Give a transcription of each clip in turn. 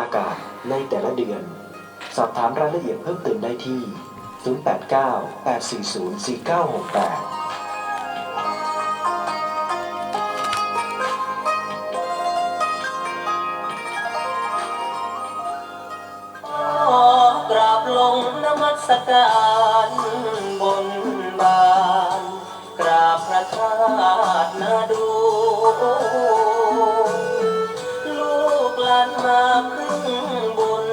อากาศในแต่ละเดือนสอบถามรายละเอียดเพิ่มเติมได้ที่ 089 840 4968กราบลงนมัสการบนบานกราบพระธาตุนาดูลูกหลานมาพึ่งบุญ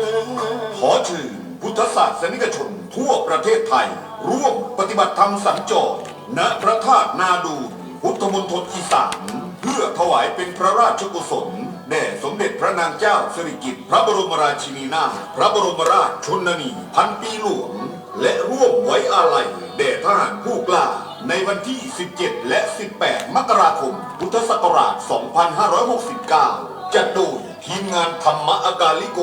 ขอเชิญพุทธศาสนิกชนทั่วประเทศไทยร่วมปฏิบัติธรรมสัญจรณพระธาตุนาดูพุทธมณฑลอีสานเพื่อถวายเป็นพระราชกุศลแด่สมเด็จพระนางเจ้าสิริกิติ์พระบรมราชินีนาถพระบรมราชชนนีพันปีหลวงและร่วมไว้อาลัยแด่ทหารผู้กล้าในวันที่ 17 และ 18 มกราคม พุทธศักราช 2569 จัดโดยทีมงานธรรมอากาลิโก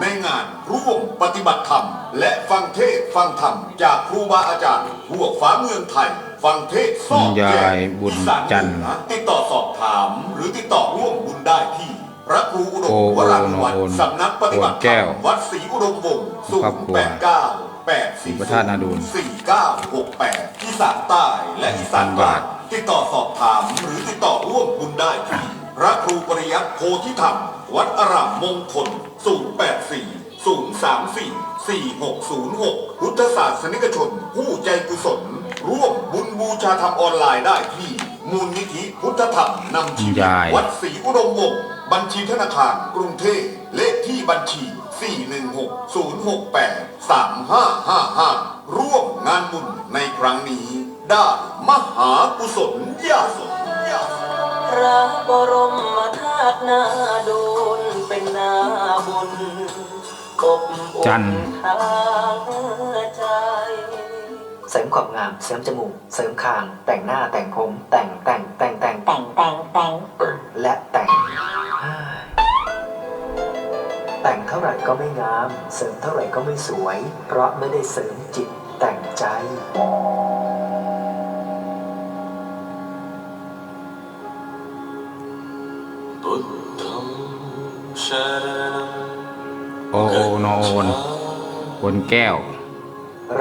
ในงานร่วมปฏิบัติธรรมและฟังเทศฟังธรรมจากครูบาอาจารย์ทั่วฟ้าเมืองไทยฟังเทศซอกแก่บุญจันทร์ติดต่อสอบถามหรือติดต่อร่วมบุญได้ที่พระครูอุดมวรานุวัฒน์สำนักปฏิบัติธรรมวัดศรีอุดมวงศ์089 พระธาตุนาดูล 4968อีสานใต้และอีสานกลางติดต่อสอบถามหรือติดต่อร่วมบุญได้ที่พระครูปริยัติโพธิธรรมวัดอารามมงคล084 034 4606พุทธศาสนิกชนผู้ใจกุศลร่วมบุญบูชาธรรมออนไลน์ได้ที่มูลนิธิพุทธธรรมนำชีวิตวัดศรีอุดมวงศ์บัญชีธนาคารกรุงเทพเลขที่บัญชี 416-068-3555 ร่วมงานบุญในครั้งนี้ได้มหากุศลญาสนพระบรมธาตุนาดูลเป็นนาบุญอบอุ่นทางใจเสริมความงามเสริมจมูกเสริมคางแต่งหน้าแต่งผมแต่งและแต่งเท่าไหร่ก็ไม่งามเสริมเท่าไหร่ก็ไม่สวยเพราะไม่ได้เสริมจิตแต่งใจโอโนโอนบนแก้ว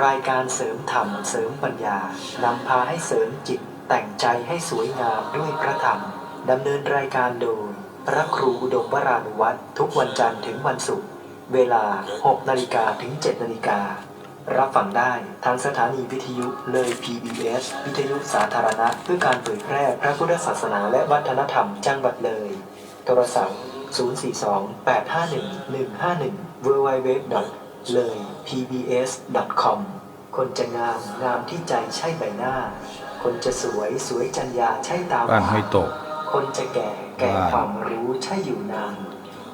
รายการเสริมธรรมเสริมปัญญานำพาให้เสริมจิตแต่งใจให้สวยงามด้วยพระธรรมดำเนินรายการโดยพระครูอุดมวรานุวัฒน์ทุกวันจันทร์ถึงวันศุกร์เวลา 6 นาฬิกาถึง 7 นาฬิการับฟังได้ทางสถานีวิทยุเลย PBS วิทยุสาธารณะเพื่อการเผยแพร่พระพุทธศาสนาและวัฒนธรรมจังหวัดเลยโทรศัพท์ 042-851-151 www.leipbs.com คนจะงามที่ใจใช่ใบหน้าคนจะสวยจัญญาใช่ตาหวานคนจะแก่ความรู้ใช่อยู่นาน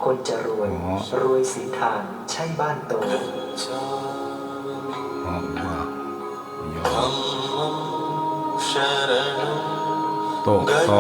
คนจะรวยสีทางใช่บ้านโตโตก็โต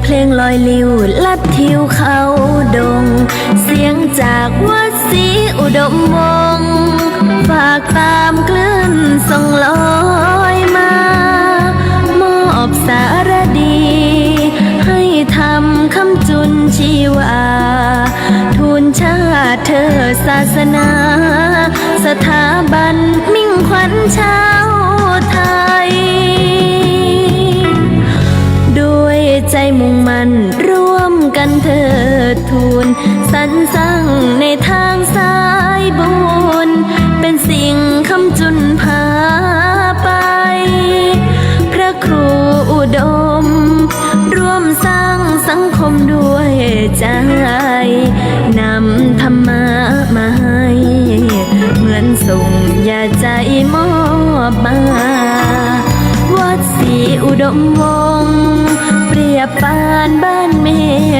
เพลงลอยลิวลัดทิวเขาดงเสียงจากวัดศรีอุดมวงศ์ฝากตามคลื่นส่งลอยมามอบสารดีให้ทำคำจุนชีวาทูลชาติเธอศาสนาสถาบันมิ่งขวัญชาวไทยใจมุ่งมั่นร่วมกันเถิดทูลสรรสร้างในทางสายบุญเป็นสิ่งคำจุนพาไปพระครูอุดมร่วมสร้างสังคมด้วย ใจนำธรรมะมาให้เหมือนส่งยาใจมอบมาวัดศรีอุดมวงศ์เปรียบปานบ้านเม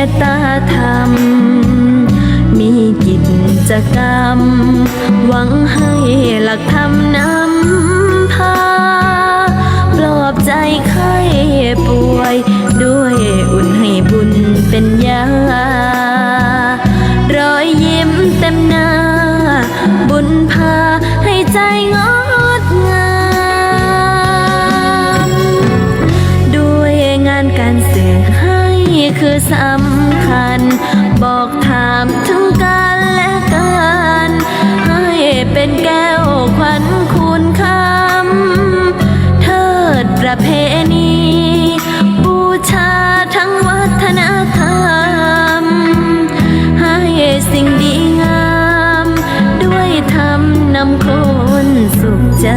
ตตาธรรมมีกิจกรรมหวังให้หลักธรรมนำพาปลอบใจไข้ป่วยด้วยอุ่นให้บุญเป็นยารอยยิ้มเต็มหน้าบุญพาให้ใจงดงามด้วยงานการสื่อให้คือสำคัญบอกถามถึงกันและกันให้เป็นแก้วขวัญคุณคำเทิดประเพณีบูชาทั้งวัฒนธรรมให้สิ่งดีงามด้วยธรรมนำคนสุขใจ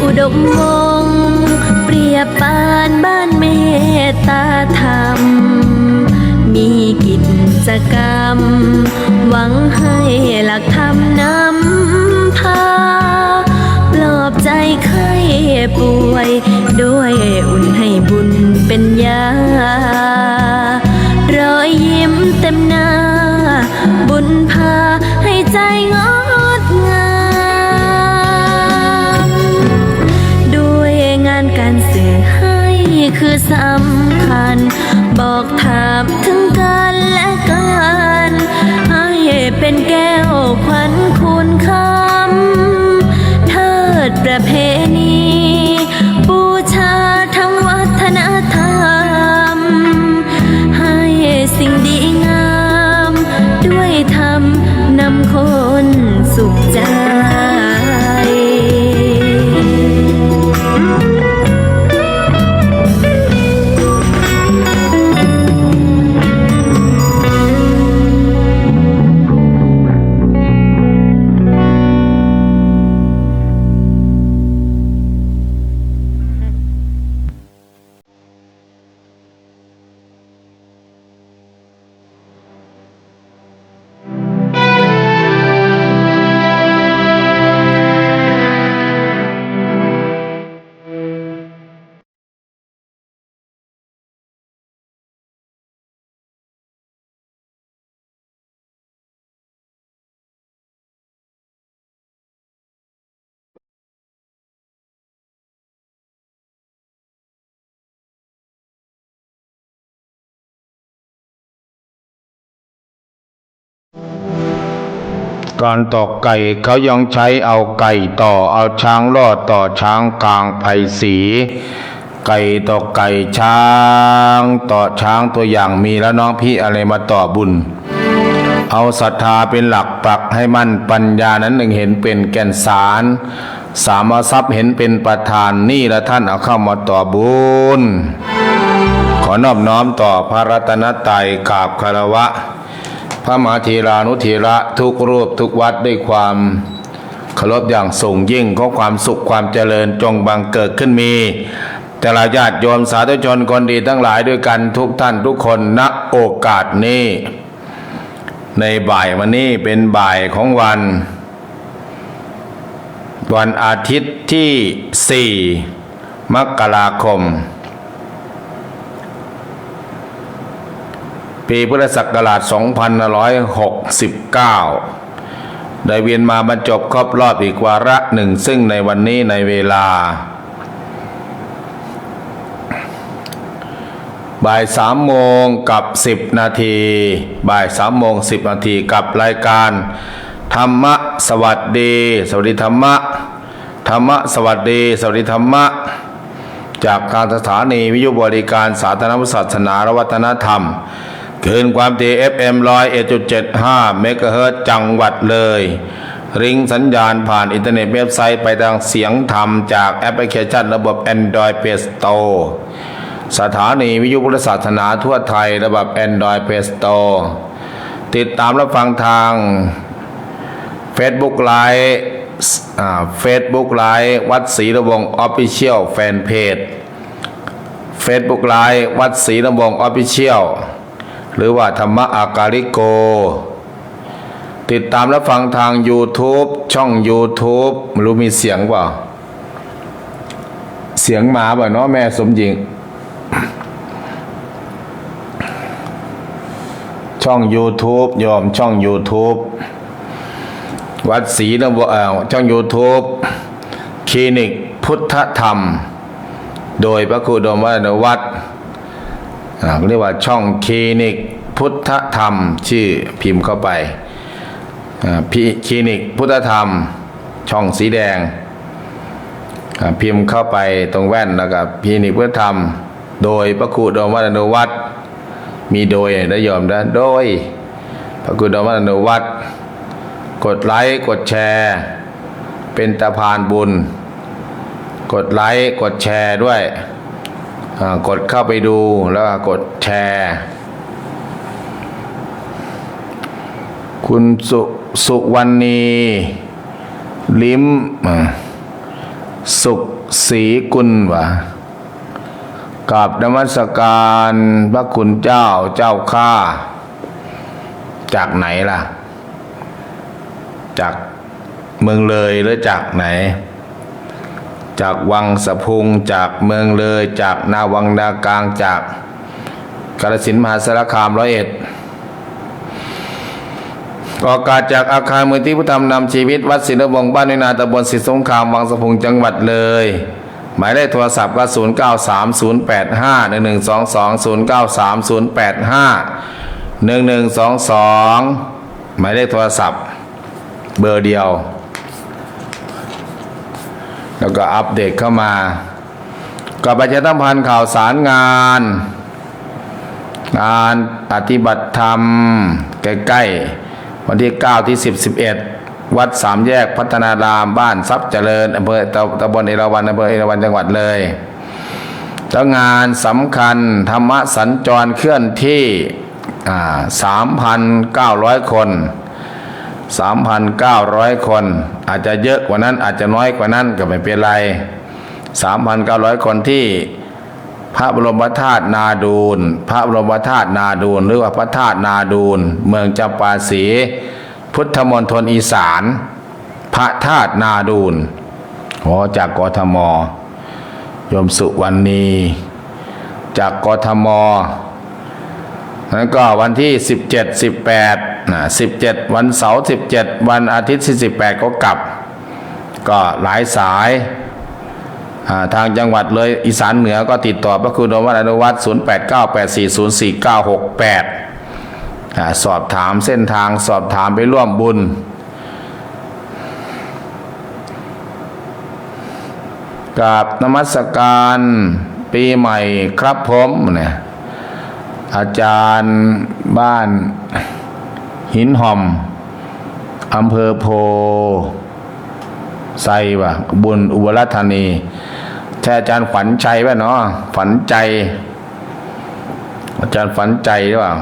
อุดมวงศ์เปรียบปานบ้านเมตตาธรรมมีกิจกรรมหวังให้หลักธรรมนำพาปลอบใจไข้ป่วยด้วยอุ่นให้บุญเป็นยารอยยิ้มเต็มหน้าบุญพาให้ใจงดงามด้วยงานการสื่อให้คือสำคัญบอกถามถึงกันและกันให้เป็นแก้วขวัญคุณคำเทิดประเพณีบูชาทั้งวัฒนธรรมให้สิ่งดีงามด้วยธรรมนำคนสุขใจการต่อไก่เขายังใช้เอาไก่ต่อเอาช้างลอดต่อช้างกลางไผ่สีไก่ต่อไก่ช้างต่อช้างตัวอย่างมีแล้วน้องพี่อะไรมาต่อบุญเอาศรัทธาเป็นหลักปักให้มั่นปัญญานั้นหนึ่งเห็นเป็นแก่นสารสามเอาทรัพย์เห็นเป็นประธานนี่ละท่านเอาเข้ามาต่อบุญขอนอบน้อมต่อพระรัตนตรัยกราบคารวะพระมหาเถรานุเถระทุกรูปทุกวัดด้วยความเคารพอย่างสูงยิ่งขอความสุขความเจริญจงบังเกิดขึ้นมีแต่ละญาติโยมสาธุชนคนดีทั้งหลายด้วยกันทุกท่านทุกคนณโอกาสนี้ในบ่ายวันนี้เป็นบ่ายของวันอาทิตย์ที่4 มกราคมปีพุทธศักราช 2569 ได้เวียนมาบรรจบครบรอบอีกวาระหนึ่งซึ่งในวันนี้ในเวลาบ่าย3 โมงกับ10 นาทีบ่าย3 โมง 10 นาทีกับรายการธรรมะสวัสดีสวัสดีธรรมะธรรมะสวัสดีสวัสดีธรรมะจากทางสถานีวิทยุบริการสาธารณศาสนาและวัฒนธรรมคลื่นความถี่ FM 101.75 เมกะเฮิรตซ์จังหวัดเลยริงสัญญาณผ่านอินเทอร์เน็ตเว็บไซต์ไปทางเสียงธรรมจากแอปพลิเคชันระบบ Android Play Store สถานีวิทยุพุทธศาสนาทั่วไทยระบบ Android Play Store ติดตามรับฟังทาง Facebook Live Facebook Live วัดศรีระวง Official Fanpage Facebook Live วัดศรีระวง Official หรือว่าธรรมะอาการิโกติดตามรับฟังทาง YouTube ช่อง YouTube ไม่รู้มีเสียงเปล่าเสียงหมาบ่เนาะแม่สมหญิงช่อง YouTube ยอมช่อง YouTube วัดศรีระวงช่อง YouTube คลินิกพุทธธรรมโดยพระครูอุดมวรรณวัฒน์เรียกว่าช่องคลินิกพุทธธรรมชื่อพิมพ์เข้าไปคลินิกพุทธธรรมช่องสีแดงพิมพ์เข้าไปตรงแว่นแล้วก็คลินิกพุทธธรรมโดยพระครูอุดมวรรณวัฒน์มีโดยได้ยอมนะโดยพระครูอุดมวรรณวัฒน์กดไลค์กดแชร์เป็นตะพานบุญกดไลค์กดแชร์ด้วยกดเข้าไปดูแล้วก็กดแชร์คุณสุวรรณีลิ้มสุขศรีกุลวะกับนมัสการพระคุณเจ้าข้าจากไหนล่ะจากเมืองเลยหรือจากไหนจากวังสะพุงจากเมืองเลยจากนาวังนากลางจากกาฬสินธุ์มหาสารคาม101ออกอากาศจากอาคารมูลที่พุทธธรรมนำชีวิตวัดศรีระวงบ้านในนาตำบลศรีสงครามวังสะพุงจังหวัดเลยหมายเลขโทรศัพท์ก็0930851122 หมายเลขโทรศัพท์เบอร์เดียวแล้วก็อัปเดตเข้ามากับประชาสัมพันธ์ข่าวสารงานปฏิบัติธรรมใกล้ๆวันที่9ที่10 11วัดสามแยกพัฒนารามบ้านทรัพย์เจริญอำเภอตำบลเอราวัณอำเภอเอราวัณจังหวัดเลยแล้วงานสำคัญธรรมะสัญจรเคลื่อนที่3,900 คน3,900 คนอาจจะเยอะกว่านั้นอาจจะน้อยกว่านั้นก็ไม่เป็นไร 3,900 คนที่พระบรมธาตุนาดูลพระบรมธาตุนาดูลหรือว่าพระธาตุนาดูลเมืองจำปาสีพุทธมณฑลอีสานพระธาตุนาดูลจากกทมโยมสุวรรณีจากกทมนั้นก็วันที่17 18 17วันเสาร์17วันอาทิตย์18ก็กลับก็หลายสายทางจังหวัดเลยอีสานเหนือก็ติดต่อพระครูอุดมวรรณวัฒน์0898404968สอบถามเส้นทางสอบถามไปร่วมบุญกับนมัสการปีใหม่ครับผมเนี่ยอาจารย์บ้านหินหอมอำเภอโพไซว่ะบุญอุบลราชธานีใช่อาจารย์ฝันใจป่ะเนาะฝันใจอาจารย์ฝันใจหรือเปล่า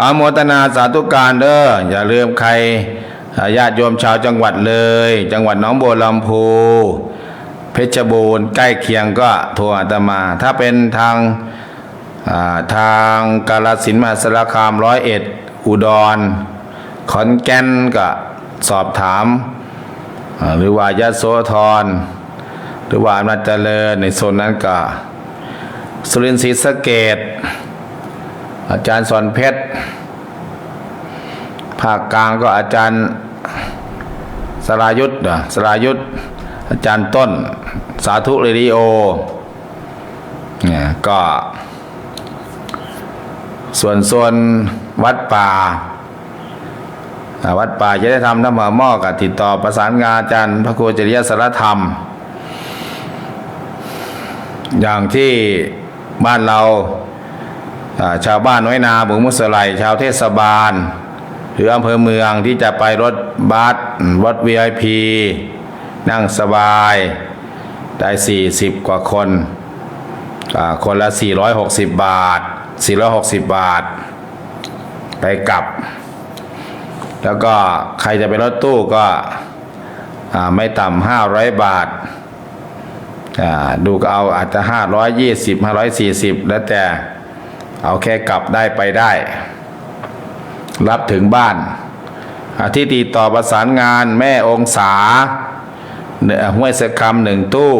อนุโมทนาสาธุการเด้ออย่าลืมใครญาติโยมชาวจังหวัดเลยจังหวัดหนองบัวลำพูเพชรบูรณ์ใกล้เคียงก็โทรอาตมาถ้าเป็นทางกาฬสินธุ์มหาสารคาม101อุดรขอนแก่นก็สอบถามหรือว่ายโสธรหรือว่าอำนาจเจริญในโซนนั้นก็สุรินทร์ศรีสะเกษอาจารย์สอนเพชรภาคกลางก็อาจารย์สรายุทธอาจารย์ต้นสาธุเรดิโอเนี่ยก็ส่วนวัดป่าจะได้ทำน้ำหม้อกับติดต่อประสานงานอาจารย์พระครูจริยสารธรรมอย่างที่บ้านเราชาวบ้านน้อยนาบุงมุสไลชาวเทศบาลหรืออำเภอเมืองที่จะไปรถบัสรถ VIP นั่งสบาย ได้40กว่าคนคนละ460 บาท460 บาทไปกลับแล้วก็ใครจะไปรถตู้ก็ไม่ต่ำ500 บาทดูก็เอาอาจจะ520 540แล้วแต่เอาแค่กลับได้ไปได้รับถึงบ้านที่ติดต่อประสานงานแม่องศาห้วยสะคำ1 ตู้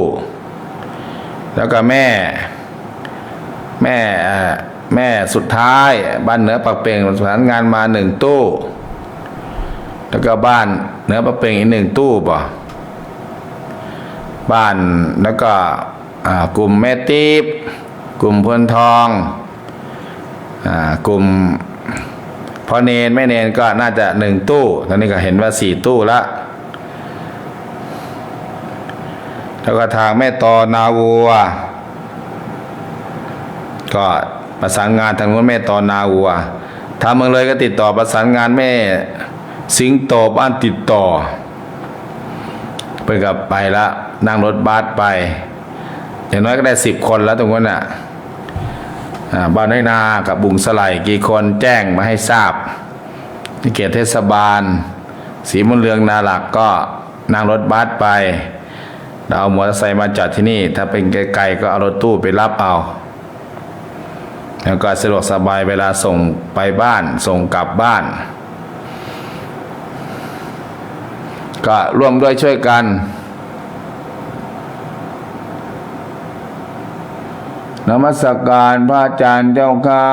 แล้วก็แม่สุดท้ายบ้านเหนือปักเป่งประสานงานมา1 ตู้แล้วก็บ้านเหนือปักเป่งอีก1 ตู้บ้านแล้วก็กลุ่มแม่ตีบกลุ่มพลทองกลุ่มพ่อเนนแม่เนนก็น่าจะ1 ตู้ตอนนี้ก็เห็นว่า4 ตู้ละแล้วก็ทางแม่ตอนาวัวก็ประสานงานทางนู้นแม่ตอนาวัวทางเมืองเลยก็ติดต่อประสานงานแม่สิงโตบ้านติดต่อไปกับไปละนั่งรถบัสไปอย่างน้อยก็ได้10 คนแล้วตรงนั้นน่ะบ้านน้อยนากับบุงสไลกี่คนแจ้งมาให้ทราบที่เขตเทศบาลศรีมนเรืองนาหลักก็นั่งรถบัสไปเราเอามอเตอร์ไซค์มาจอดที่นี่ถ้าเป็นไกลๆก็เอารถตู้ไปรับเอาแล้วก็สะดวกสบายเวลาส่งไปบ้านส่งกลับบ้านก็ร่วมด้วยช่วยกันนมัสการพระอาจารย์เจ้าค่ะ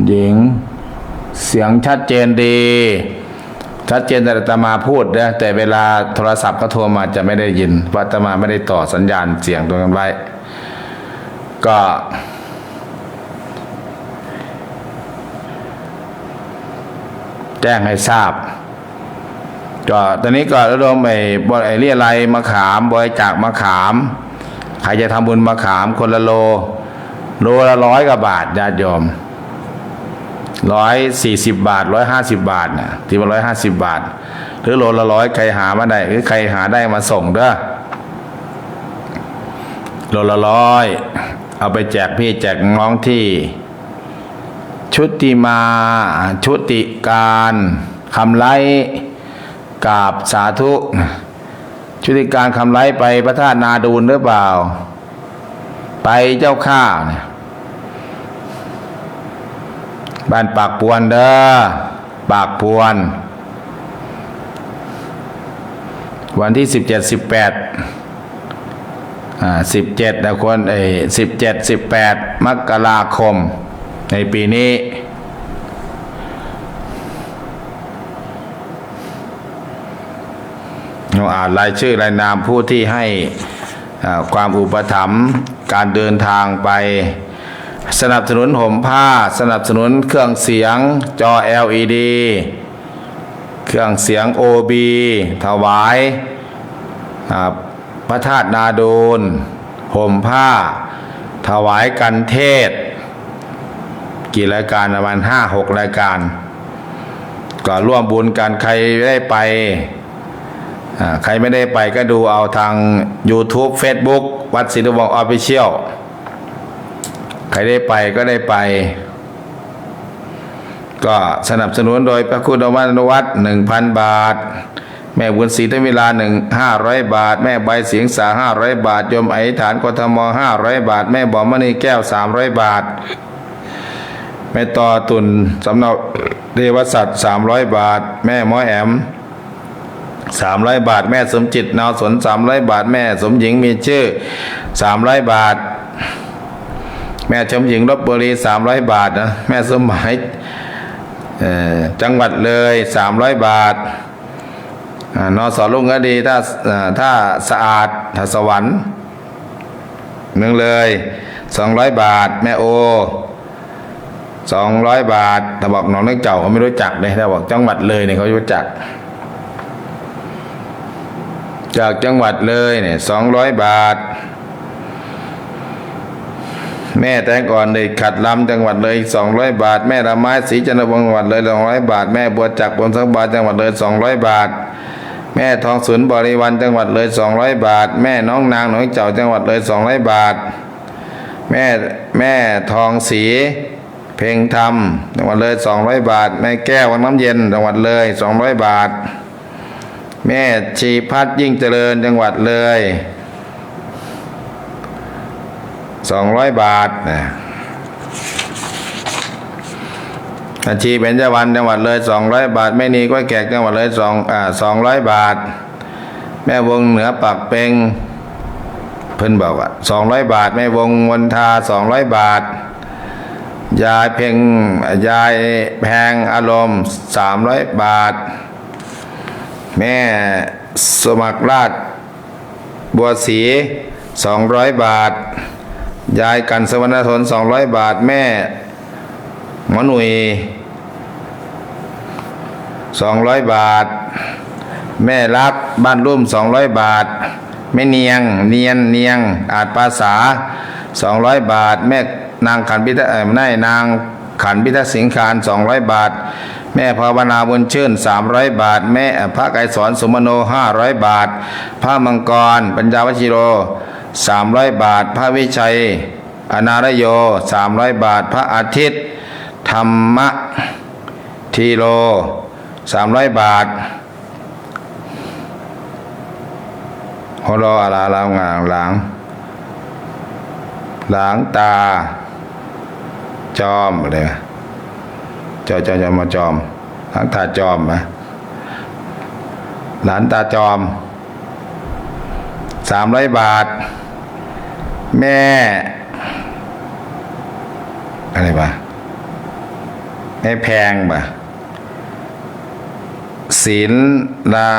หญิงเสียงชัดเจนดีชัดเจนแต่อาตมาพูดนะแต่เวลาโทรศัพท์ก็โทรมาจะไม่ได้ยินเพราะอาตมาไม่ได้ต่อสัญญาณเสียงตรงนั้นไว้ก็แจ้งให้ทราบก็ตอนนี้ก็ระดมไปเรียรัยมะขามบริจาคมะขามใครจะทำบุญมะขามคนละโลละ100 กว่าบาทญาติโยม140 บาท150 บาทนะที่ว่า150 บาทหรือโลละ100ใครหามาได้หรือใครหาได้มาส่งเด้อโลละ100เอาไปแจกพี่แจกน้องที่ชุติมาชุติการคำไลกราบสาธุชุติการคำไลไปพระธาตุนาดูลหรือเปล่าไปเจ้าข้าบ้านปากพวนเด้อปากพวนวันที่17 นะคน17-18 มกราคมในปีนี้เราอ่านรายชื่อรายนามผู้ที่ให้ความอุปถัมภ์การเดินทางไปสนับสนุนห่มผ้าสนับสนุนเครื่องเสียงจอ LED เครื่องเสียง OB ถวายพระธาตุนาดูลห่มผ้าถวายกันเทศกี่รายการประมาณ 5-6 รายการก็ร่วมบุญกันใครได้ไปใครไม่ได้ไปก็ดูเอาทาง YouTube Facebook วัดศรีนุวงศ์ Official ใครได้ไปก็ได้ไปก็สนับสนุนโดยพระคุณวัด 1,000 บาทแม่บุญศรีทวิลา500 บาทแม่ใบเสียงสา500 บาทโยมอธิษฐานกทม500 บาทแม่บ่อมณีแก้ว300 บาทแม่ต่อตุนสำเนาเทวสัตว์300 บาทแม่หมอแอม300 บาทแม่สมจิตนาวสน300 บาทแม่สมหญิงมีชื่อ300 บาทแม่ชมหญิงลพบุรี300 บาทนะแม่สมหมายจังหวัดเลย300 บาทนสลุงก็ดีถ้าสะอาดถ้าสวรรค์เมืองเลย200 บาทแม่โอ200 บาทถ้าบอกหนองนึกเจ้าเขาไม่รู้จักเลยถ้าบอกจังหวัดเลยเนี่ยเขารู้จักจากจังหวัดเลยเนี่ย200 บาทแม่แตงอ่อนเด็กขัดลำจังหวัดเลย200 บาทแม่ละไม้ศรีจันทวงศ์จังหวัดเลย200 บาทแม่บัวจักรบนสังบาจังหวัดเลย200 บาท แม่ทองสุนบริวารจังหวัดเลย200 บาทแม่น้องนางหนองเจ้าจังหวัดเลย200 บาทแม่ทองศรีเพ่งธรรมจังหวัดเลย200 บาทแม่แก้ววังน้ำเย็นจังหวัดเลย200 บาทแม่ชีพัฒน์ยิ่งเจริญจังหวัดเลย200 บาทอาชีเบญจวรรณจังหวัดเลย200 บาทแม่นีก้อยแขกจังหวัดเลย200 บาทแม่วงเหนือปากเปงเพิ่นบอกว่า200 บาทแม่วงมนทา200 บาทยายแพงอารมณ์300 บาทแม่สมัครราชบัวศรี200 บาทยายกันสวรรณทน200 บาทแม่หมอหนุ่ย200 บาทแม่รักบ้านร่ม200 บาทแม่เนียงอาจภาษา200 บาทแม่นางขันพิทักษ์นางขันพิทักษ์สิงคาร200 บาทแม่ภาวนาบุญชื่น300 บาทแม่พระไกรสอนสุมโน500 บาทพระมังกรปัญญาวชิโร300 บาทพระวิชัยอนารโย300 บาทพระอาทิตย์ธรรมทีโร300 บาทฮอรออาลาลางหลังตาจอมอะไรจอมาจอมหลังตาจอมนะหลานตาจอม300 บาทแม่อะไรบ้าแม่แพงบ่ะศิลา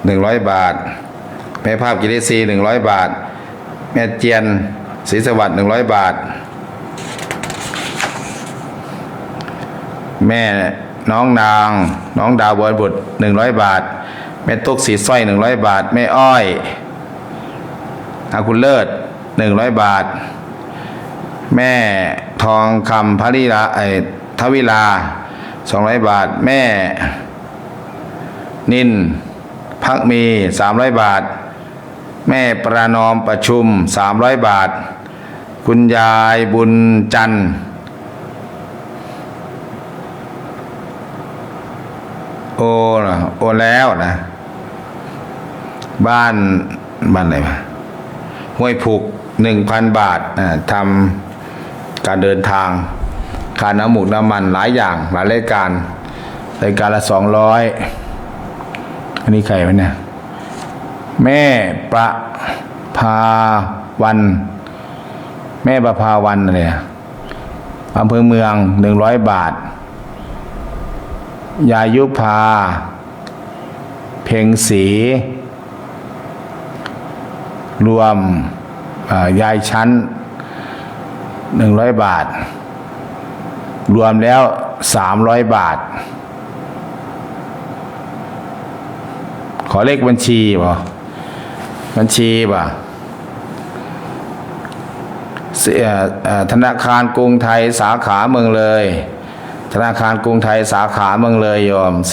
100 บาทแม่ภาพกิริซี100 บาทแม่เจียนศรีสวัสดิ์100 บาทแม่น้องดาวบัวบุตร100 บาทแม่ตุ๊กสีสร้อย100 บาทแม่อ้อยอาคุณเลิศ100 บาทแม่ทองคำทวิลา200 บาทแม่นินพักมี300 บาทแม่ประนอมประชุม300 บาทคุณยายบุญจันทร์โอแล้วนะบ้านไหนวะห้วยผูก 1,000 บาททำการเดินทางค่าน้ำหมูกน้ำมันหลายอย่างหลายรายการละ200อันนี้ใครวะเนี่ยแม่ประภาวันอะไรอำเภอเมือง100 บาทยายุพาเพ็งศรีรวมยายชั้น100 บาทรวมแล้ว300 บาทขอเลขบัญชีป่ะธนาคารกรุงไทยสาขาเมืองเลยธนาคารกรุงไทยสาขาเมืองเลยโยม403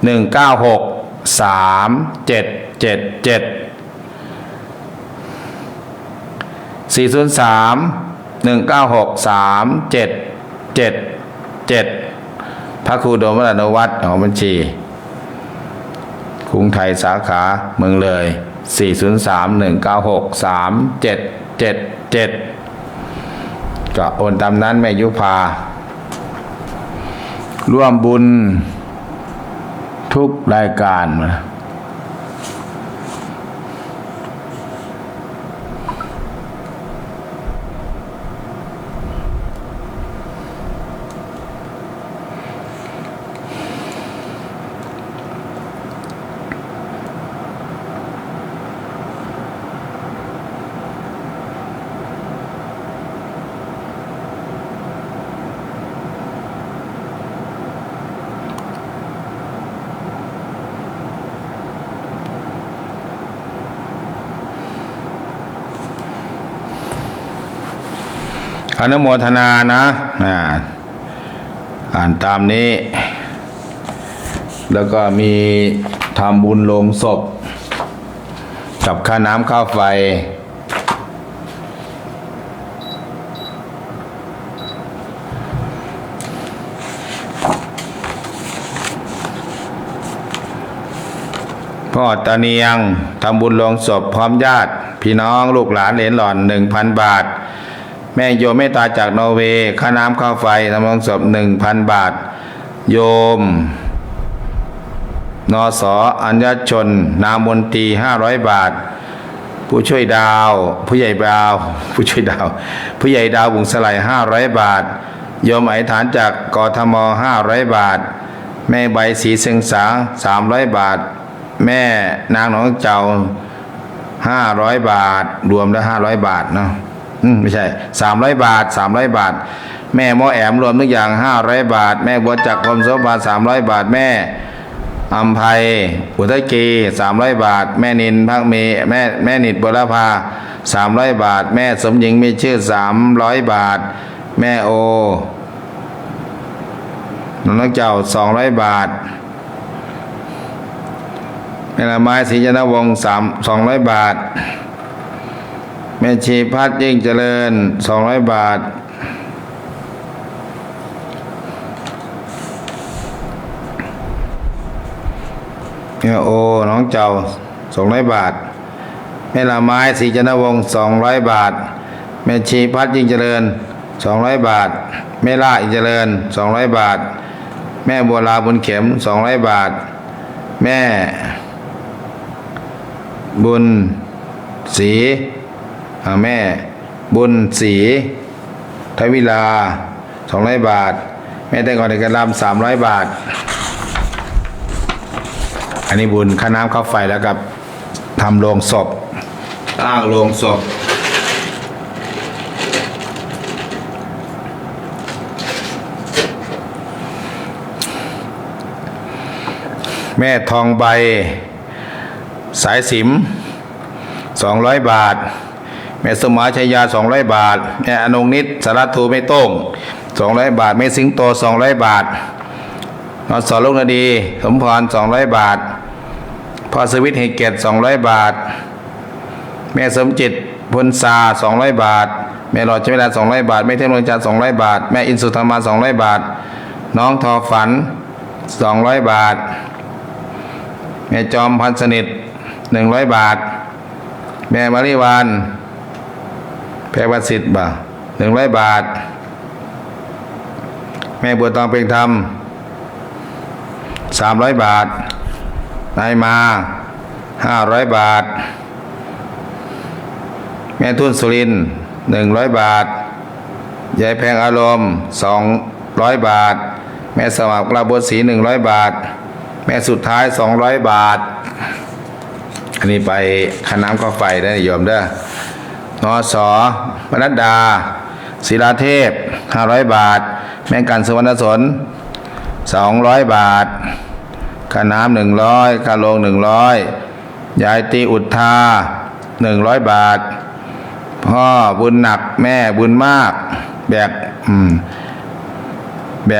196 3777 403 196 3777พระครูโดมวรานุวัฒน์ของบัญชีกรุงไทยสาขาเมืองเลย403 196 3777ก็โอนตามนั้นแม่ยุพาร่วมบุญทุกรายการนะ อนุโมทนานะอ่านตามนี้ แล้วก็มีทำบุญโลงศพกับค่าน้ำค่าไฟพ่อตาเนียงทำบุญโลงศพพร้อมญาติพี่น้องลูกหลานเหลนหล่อน 1,000 บาท แม่โยมเมตตาจากนอร์เวย์ค่าน้ำค่าไฟทำโลงศพ 1,000 บาท โยมนส.อัญญชนนามนตรี500 บาท ผู้ช่วยดาวผู้ใหญ่ดาวผู้ช่วยดาวผู้ใหญ่ดาวบุงสไล500 บาท โยมไอฐานจากกทม500 บาท แม่ใบศรีเชิงสา300 บาท แม่นางหนองเจ้า500 บาทรวมแล้ว500 บาทเนาะไม่ใช่300 บาท300 บาท แม่หมอแอมรวมทุกอย่าง500 บาท แม่บัวจักรพรหมโสภา300 บาท แม่อัมภัยอุทัยกี300 บาท แม่นินพักเมแม่นิดบุรพา300 บาท แม่สมหญิงมีชื่อ300 บาท แม่โอน้องเจ้า200 บาท แม่ละไม้ศรีจันทวงศ์200 บาท แม่ชีพัฒน์ยิ่งเจริญ200 บาท แม่โอน้องเจ้า200 บาท แม่ละไม้ศรีจันทวงศ์200 บาท แม่ชีพัฒน์ยิ่งเจริญ200 บาท แม่ล่ายิ่งเจริญ200 บาท แม่บัวลาบุญเข็ม200 บาท แม่บุญศรีแม่บุญศรีทวิลา200 บาท แม่ได้ก่อนในกระลำ300 บาท อันนี้บุญค่าน้ำค่าไฟแล้วกับทำโลงศพตั้งโลงศพแม่ทองใบสายสิม200 บาท แม่สมหมายชัยยา200 บาท แม่อนงนิดสารทูไม่โต้ง200 บาท แม่สิงโต200 บาทนสลูกนาดีสมพร200 บาทพ่อสวิทย์เหตุเกียรติ200 บาท แม่สมจิตพลซา200 บาท แม่หลอดชเวลา200 บาท แม่เทพนวลจันทร์200 บาท แม่อินสุธรรมา200 บาท น้องทอฝัน200 บาท แม่จอมพันสนิท100 บาท แม่มาริวานแพรวสิทธิ์100 บาท แม่บัวตองเพ็งธรรม300 บาท นายมา500 บาท แม่ทุนสุรินทร์100 บาท ยายแพงอารมณ์200 บาท แม่สมัครกระบวนศรี100 บาท แม่สุดท้าย200 บาท อันนี้ไปค่าน้ำค่าไฟได้โยมเด้อนส.วนัดดาศิลาเทพ500 บาท แม่กันสุวรรณสน200 บาท ค่าน้ำ100 ค่าโรง100 ยายตีอุทธา100 บาท พ่อบุญหนักแม่บุญมากแบ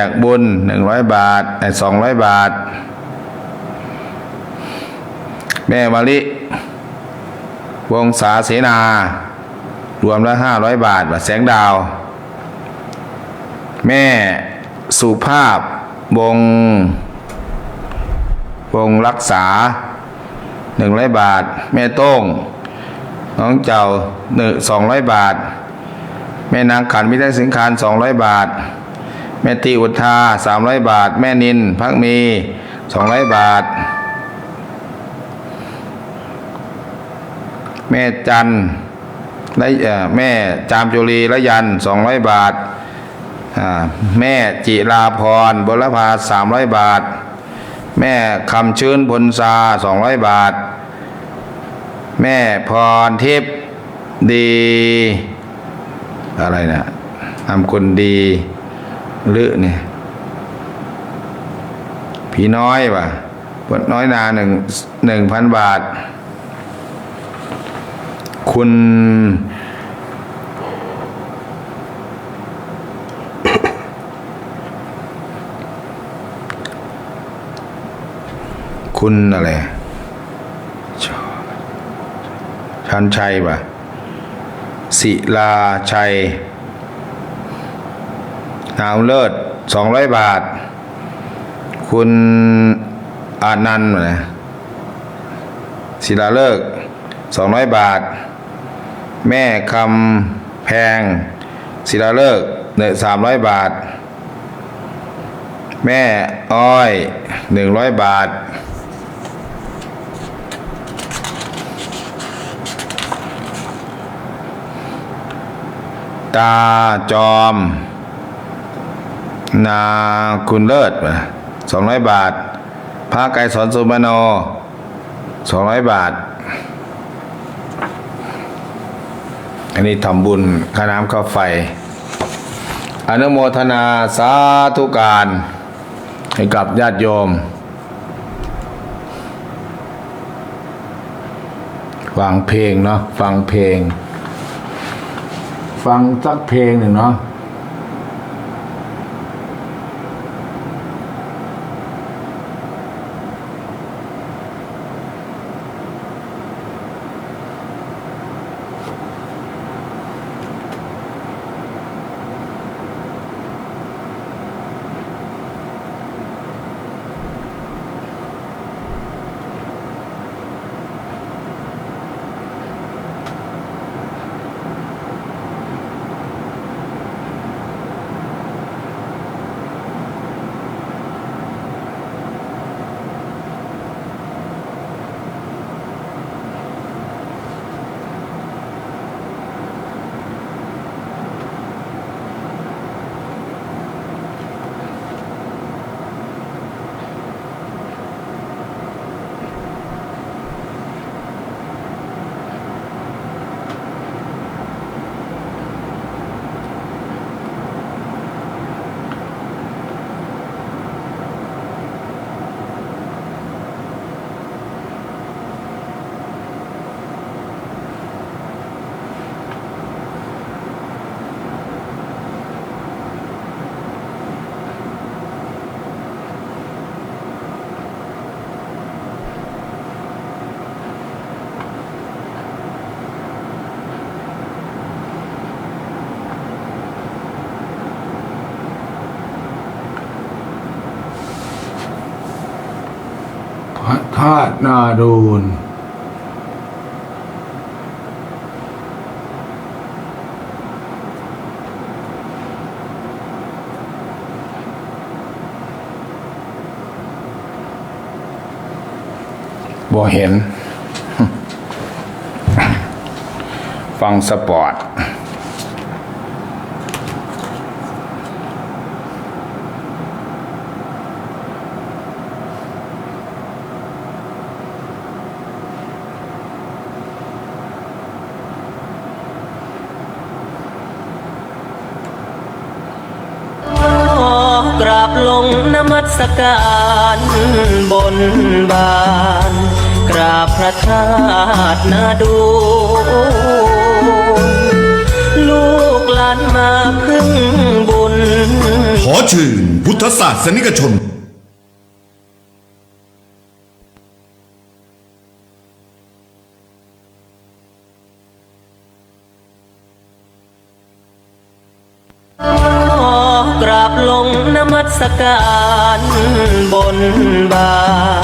กบุญ100 บาท200 บาท แม่มะลิวงศาเสนารวมแล้ว500 บาทแสงดาว แม่สุภาพวงรักษา100 บาท แม่โต้งน้องเจ้า200 บาท แม่นางขันมิตรสิงคาร200 บาท แม่ตีอุทธา300 บาท แม่นินพักมี200 บาท แม่จันและแม่จามจุลีและยัน200 บาท แม่จิราพรบุรพา300 บาท แม่คำชื้นพลซา200 บาท แม่พรทิพย์ดีอะไรนะทำคนดีหรือเนี่ยพี่น้อยปวดน้อยนา1,000 บาท ค คุณอะไรชันชัยป่ะศิลาชัยนามเลิศ200 บาทคุณอานันต์นะศิลาเลิก200 บาทแม่คำแพงศิลาเลิก300 บาทแม่อ้อย100 บาทตาจอมนาคุณเลิศ200 บาทพระไกรสอนสุมโน200 บาทอันนี้ทำบุญค่าน้ำค่าไฟอนุโมทนาสาธุการให้กับญาติโยมฟังเพลงเนาะฟังเพลงฟังสักเพลงหนึ่งเนาะพระธาตุนาดูลบ่เห็น ฟังสปอร์ตกราบลงนมัสการบนบานกราบพระธาตุนาดูลูกหลานมาพึ่งบุญ ขอเชิญพุทธศาสนิกชน กราบลงนมัสการบนบา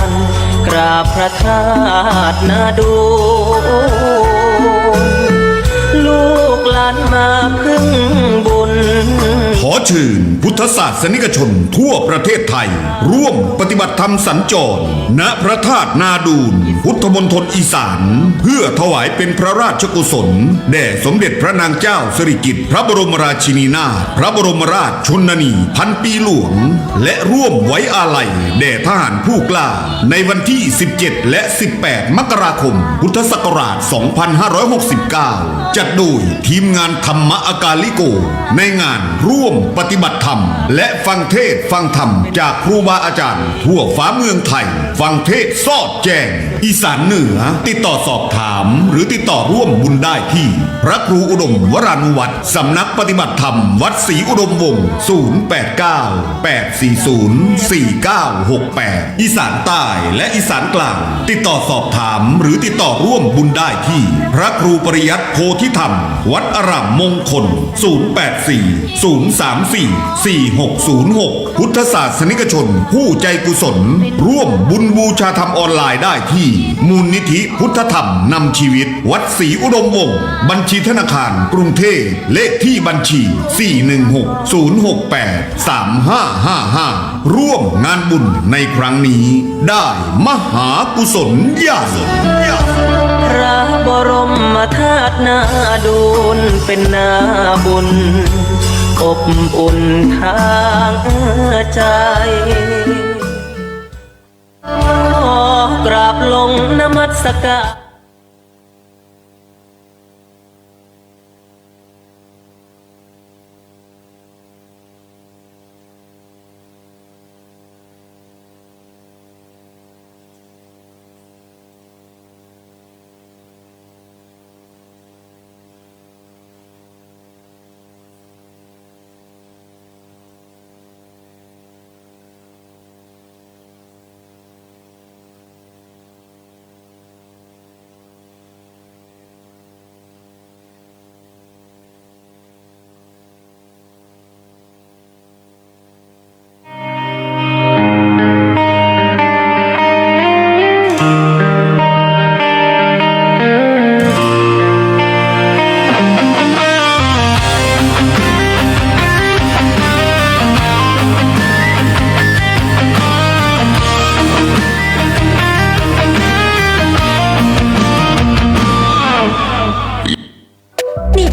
นกราบพระธาตุนาดูลูกหลานมาพึ่งบุญ ขอเชิญพุทธศาสนิกชนทั่วประเทศไทย ร่วมปฏิบัติธรรมสัญจรณพระธาตุนาดูลพุทธมณฑลอีสานเพื่อถวายเป็นพระราชกุศลแด่สมเด็จพระนางเจ้าสิริกิติ์พระบรมราชินีนาถพระบรมราชชนนีพันปีหลวงและร่วมไว้อาลัยแด่ทหารผู้กล้าในวันที่ 17 และ 18 มกราคม พุทธศักราช 2569 จัดโดยทีมงาน ธรรมอากาลิโกในงานร่วมปฏิบัติธรรมและฟังเทศน์ฟังธรรมจากครูบาอาจารย์ทั่วฟ้าเมืองไทยฟังเทศน์สอดแจงอีสานเหนือติดต่อสอบถามหรือติดต่อร่วมบุญได้ที่พระครูอุดมวรานุวัตรสำนักปฏิบัติธรรมวัดศรีอุดมวงศ์089-840-4968อีสานใต้และอีสานกลางติดต่อสอบถามหรือติดต่อร่วมบุญได้ที่พระครูปริยัติโพธิธรรมวัดอารามมงคล084-034-4606พุทธศาสนิกชนผู้ใจกุศลร่วมบุญบูชาธรรมออนไลน์ได้ที่มูลนิธิพุทธธรรมนำชีวิตวัดศรีอุดมวงศ์บัญชีธนาคารกรุงเทพเลขที่บัญชี416-068-3555ร่วมงานบุญในครั้งนี้ได้มหากุศลใหญ่ พระบรมธาตุนาดูลเป็นนาบุญอบอุ่นทางใจขอกราบลงนมัสการ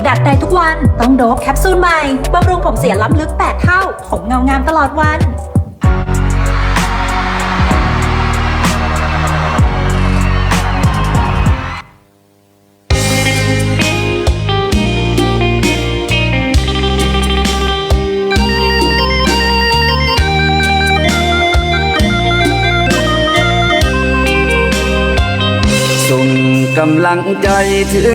ดัดได้ทุกวันต้องโดบแคปซูลใหม่บำรุงผมเสียล้ำลึก8เท่าผมเงางามตลอดวันส่งกำลังใจถึง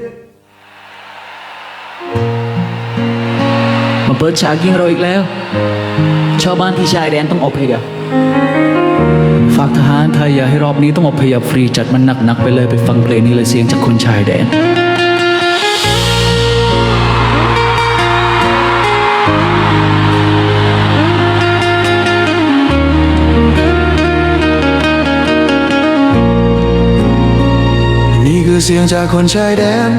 มาเปิดฉากยิงเราอีกแล้วชาวบ้านที่ชายแดนต้องอพยพฝากทหารไทยอย่าให้รอบนี้ต้องอพยพฟรีจัดมันหนักๆไปเลยไปฟังเพลงนี้เลยเสียงจากคนชายแดนนี่คือเสียงจากคนชายแดน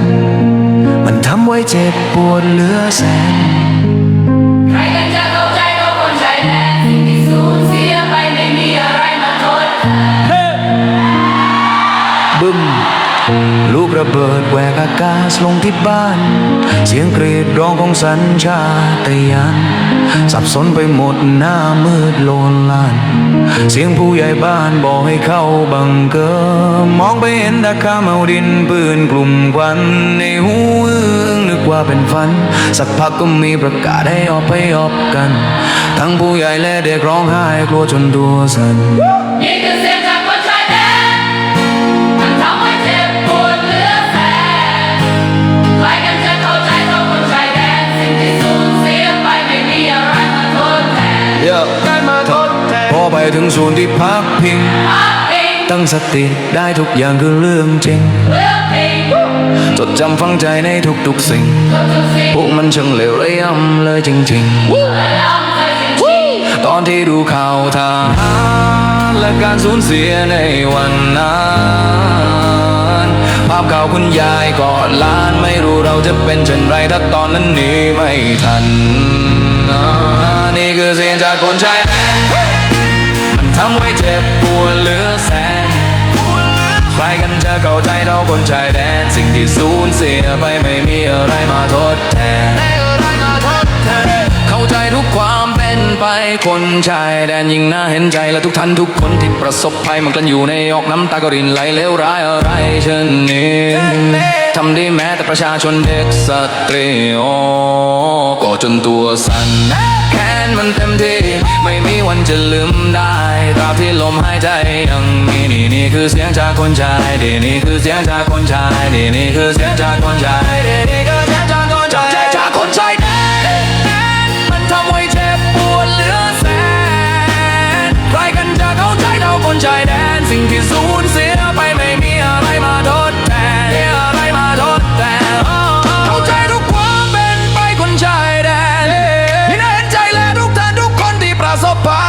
มันทำไว้เจ็บปวดเหลือแสนใครกันจะเข้าใจเราคนชายแดนสิ่งที่สูญเสียไปไม่มีอะไรมาทดแทนบึ้มลูกระเบิดแหวกอากาศลงที่บ้านเสียงกรีดร้องของสัญชาตญาณสับสนไปหมดหน้ามืดโลนลานเสียงผู้ใหญ่บ้านบอกให้เข้าบังเกอร์มองไปเห็นตะขาเอาดินปืนกลุ่มควันในหูอึ้งนึกว่าเป็นฝันสักพักก็มีประกาศให้ออกไปออกกันทั้งผู้ใหญ่และเด็กร้องไห้กลัวจนตัวสั่นนี่คือเสียงจากคนชายแดนมันทำให้เจ็บปวดเหลือแสนใครกันจะเข้าใจเราคนชายแดนสิ่งที่สูญเสียไปไม่มีอะไรมาทดแทนได้มาทดแทนพอไปถึงศูนย์ที่พักพิงตั้งสติได้ทุกอย่างคือเรื่องจริงจดจำฝังใจในทุกๆสิ่งพวกมันช่างเลวระยำเลยจริงๆตอนที่ดูข่าวทหารและการสูญเสียในวันนั้นภาพข่าวคุณยายกอดหลานไม่รู้เราจะเป็นเช่นไรถ้าตอนนั้นหนีไม่ทันนี่คือเสียงจากคนชายแดนมันทำให้เจ็บปวดเหลือแสนใครกันจะเข้าใจเราคนชายแดนสิ่งที่สูญเสียไปไม่มีอะไรมาทดแทนเข้าใจทุกความเป็นไปคนชายแดนยิ่งน่าเห็นใจและทุกท่านทุกคนที่ประสบภัยมันกลั้นอยู่ในออกน้ำตาก็รินไหลเลวร้ายอะไรเช่นนี้ ทำได้แม้แต่ประชาชนเด็กสตรีโอ้ก็จนตัวสั่นแค้นมันเต็มที่ไม่มีวันจะลืมได้ตราบที่ลมหายใจยังมีนี่คือเสียงจากคนชายนี่คือเสียงจากคนชายนี่คือเสียงจากคนชายนี่คือเสียงจากคนชายจากคนชายแดนมันทำให้เจ็บปวดเหลือแสนใครกันจะเข้าใจเท่าคนชายแดนสิ่งที่สูญเสียไปไม่มีอะไรมาทดแทนอะไรมาทดแทนเข้าใจทุกความเป็นไปคนชายแดนนี่น่าเห็นใจและทุกท่านทุกคนที่ประสบภั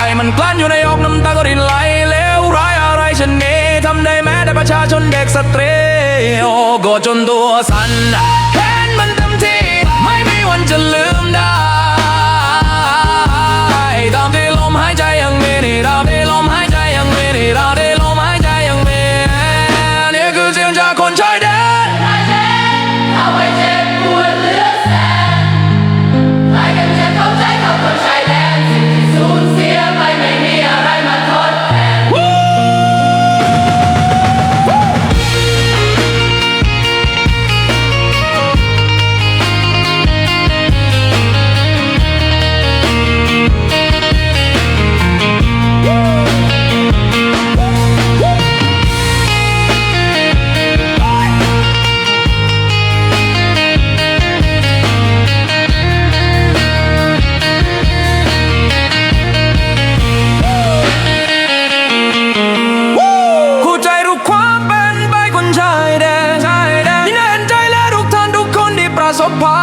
ยมันกลั้นอยู่ในอกน้ำตาก็รินไหลเลวร้ายอะไรชนนี้ทำได้แม้แต่ประชาชนเด็กสตรีโอ้ก็จนตัวสั่นแค้นมันเต็มที่ไม่มีวันจะลืมได้ตามที่ลมหายใจยังมีนี่ตามที่ลมหายใจยังมีนี่ตามที่ลมหายใจยังมีนี่คือเสียงจากคนชายแดน ทำให้เจ็บปวดเหลือแสนใครกันจะเข้าใจเท่าคนชายแดนสิ่งที่สูญเสียไปไม่มีอะไรมาทดแทน เข้าใจทุกความเป็นไปคนชายแดนนี่น่าเห็นใจและทุกท่านทุกคนที่ประสบภั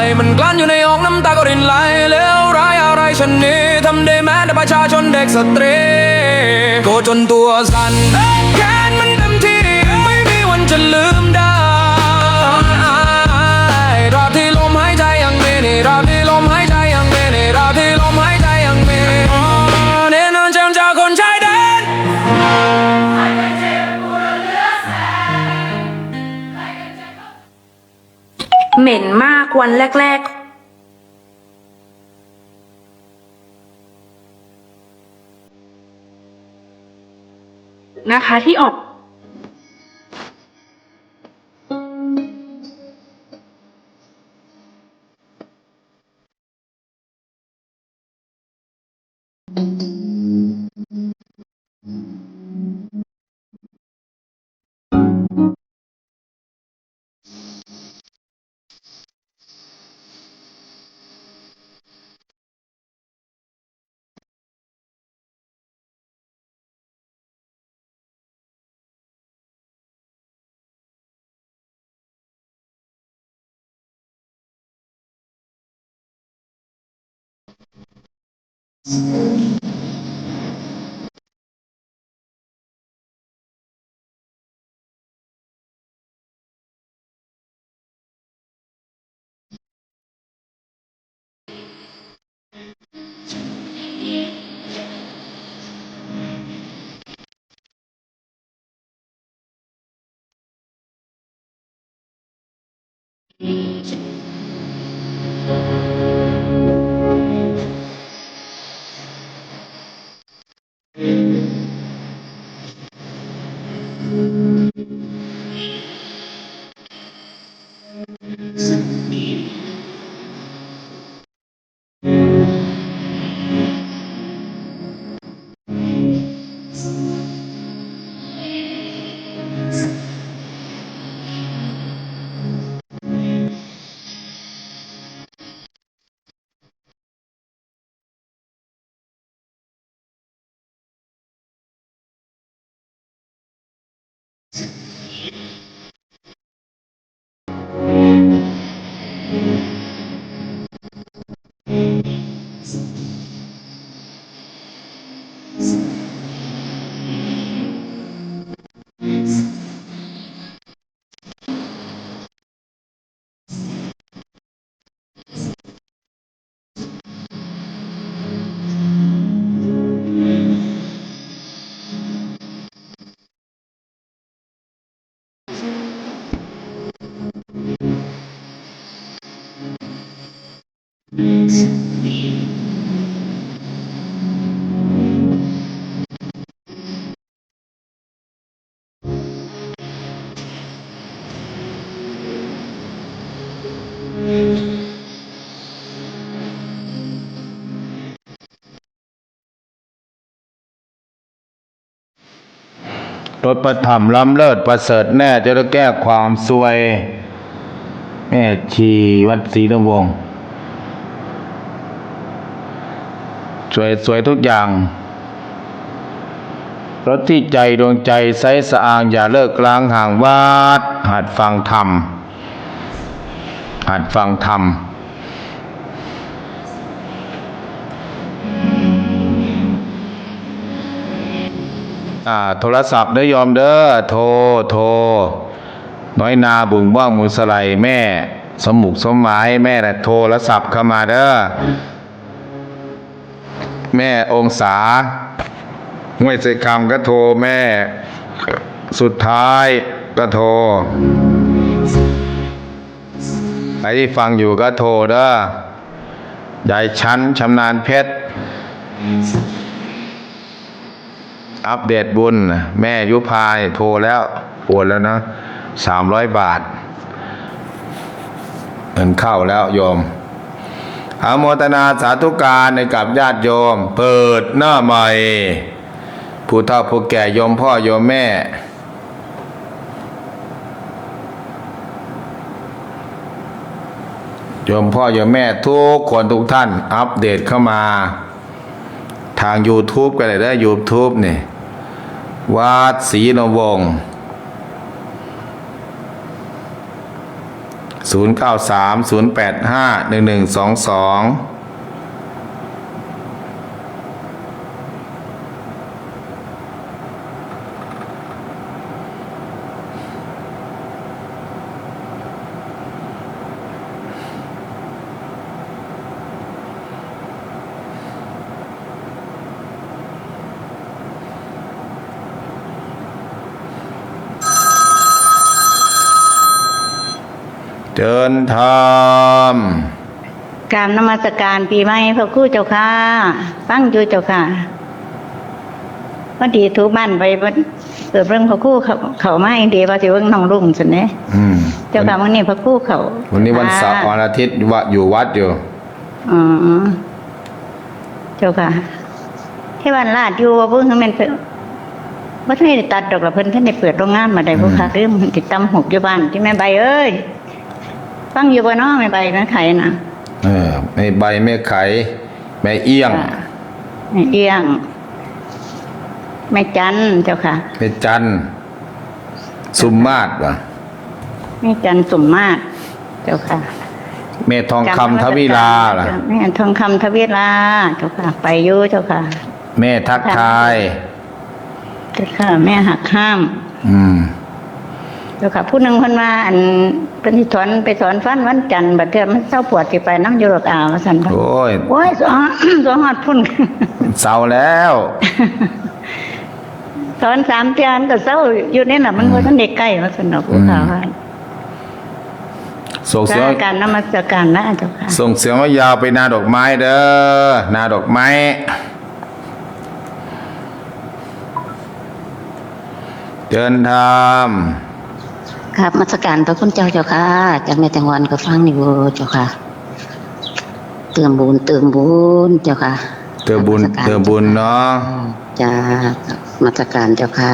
ยมันกลั้นอยู่ในอกน้ำตาก็รินไหลเลวร้ายอะไรชนนี้ทำได้แม้แต่ประชาชนเด็กสตรีก็จนตัวสั่นแค้นมันเต็มที่ไม่มีวันจะลืมได้ตราบที่ลมหายใจยังมีนี่ตราบที่ลมหายใจยังมีนี่ตราบที่ลมหายใจยังมีนี่นั่นเสียงจากคนชายแดน เหม็นมากวันแรกๆนะคะที่ออก รถประถมล้ำเลิศประเสริฐแน่จะได้แก้ความซวย แม่ชีวัดศรีนวงศ์สวยทุกอย่างรถที่ใจดวงใจใสสะอางอย่าเลิกกลางห่างวัดหัดฟังธรรมหัดฟังธรรมโทรศัพท์เด้อยอมเด้อโทรน้อยนาบุ่งบ้างมูสไลแม่สมบุกสมหมายแม่น่ะโทรศัพท์เข้ามาเด้อแม่องศาห้วยใส่คำก็โทรแม่สุดท้ายก็โทรใครที่ฟังอยู่ก็โทรเด้อยายชั้นชำนาญเพชรอัปเดตบุญแม่ยุพายโทรแล้วโอนแล้วนะ300 บาทเงินเข้าแล้วโยมอนุโมทนาสาธุการในกับญาติโยมเปิดหน้าใหม่ผู้เฒ่าผู้แก่โยมพ่อโยมแม่โยมพ่อโยมแม่ทุกคนทุกท่านอัปเดตเข้ามาทาง YouTube ก็เลยได้ YouTube นี่วัดศรีนวงศ์0930851122เดินธรรม กราบนมัสการปีใหม่พระครูเจ้าค่ะฟังอยู่เจ้าค่ะพอดีถูบ้านไปเปิดเรื่องพระครูเขามาเองเดียวว่าสิเบิ่งน้องรุ่งซั่นเด้เจ้าค่ะวันนี้พระครูเขาวันนี้วันเสาร์วันอาทิตย์อยู่วัดอยู่อ๋อเจ้าค่ะที่บ้านลาดอยู่ว่าเพิ่งแม่นเพิ่นบ่ทันได้ตัดดอกละเพิ่นทันได้เปิดโรงงานมาได้บ่ค่ะลืมติดตำหกอยู่บ้านที่แม่ใบเอ้ยฟังอยู่บ่เนาะแม่ใบแม่ไข่น่ะแม่ใบแม่ไข่แม่เอี้ยงแม่เอี้ยงแม่จันเจ้าค่ะแม่จันสุมมาศว่ะแม่จันสุมมาศเจ้าค่ะแม่ทองคำทวีลาล่ะแม่ทองคำทวีลาเจ้าค่ะไปอยู่เจ้าค่ะแม่ทักทายเจ้าค่ะแม่หักห้ามเจ้าค่ะผู้หนึ่งคนมาอันเป็นที่ไปสอนฟันวันจันทร์บัดเทื่อมันเศร้าปวดที่ไปน้ำยูโรกาว่าซั่นโอ้ยสอนฮอดพุ่นเศร้าแล้วสอน3 เดือนก็เศร้าอยู่นี่น่ะมันบ่ทันได้ใกล้ว่าซั่นเนาะผู้ข่าวว่าส่งเสียงการนมัสการนะเจ้าค่ะส่งเสียงยาวไปนาดอกไม้เด้อนาดอกไม้เดินธรรมครับมัสการพระคุณเจ้าค่ะจากในจังหวัดก็ฟังอยู่เจ้าค่ะเติมบุญเจ้าค่ะเติมบุญเนาะจ้ามัสการเจ้าค่ะ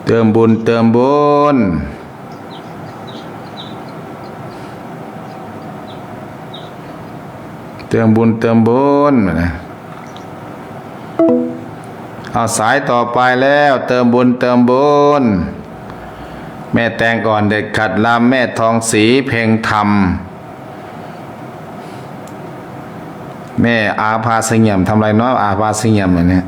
เติมบุญนะเติมบุญนะเอาสายต่อไปแล้วเติมบุญแม่แตงก่อนเด็กขัดลำแม่ทองศรีเพ่งธรรมแม่อาภาเสงี่ยมทำไรน้อยอาภาเสงี่ยมเนี่ย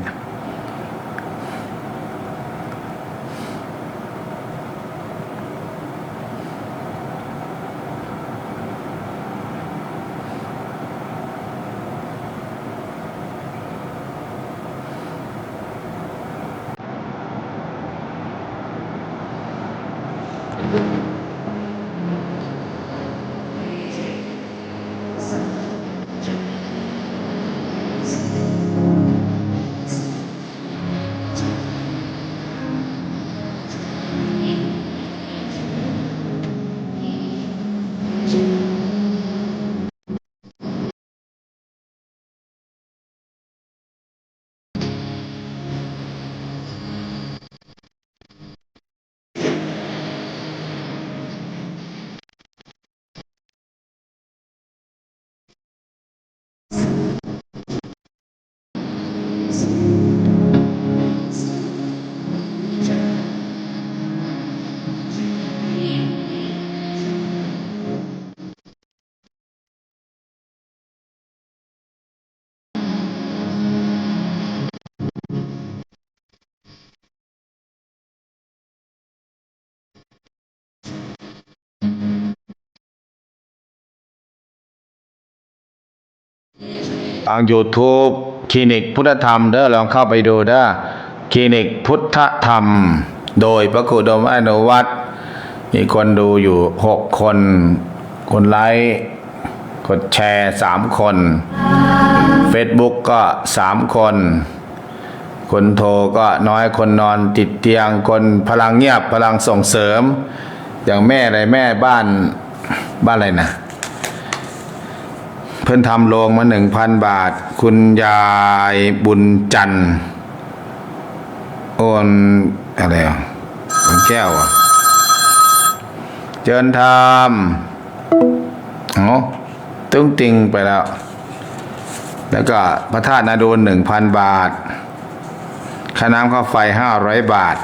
ทาง YouTube คลินิกพุทธธรรมเด้อลองเข้าไปดูเด้อคลินิกพุทธธรรม โดยพระครูอุดมอนุวัฒน์มีคนดูอยู่6 คนคนไลค์กดแชร์3 คน Facebook ก็3 คน คนโทรก็น้อยคนนอนติดเตียงคนพลังเงียบพลังส่งเสริม อย่างแม่อะไรแม่บ้านอะไรนะเพิ่นทำโรงมา 1,000 บาทคุณยายบุญจันทร์โอนอะไรอ่ะคนแก้วอ่ะเจิญธรรมตึ้งติงไปแล้วแล้วก็พระธาตุนาดูล 1,000 บาทค่าน้ำค่าไฟ500 บาท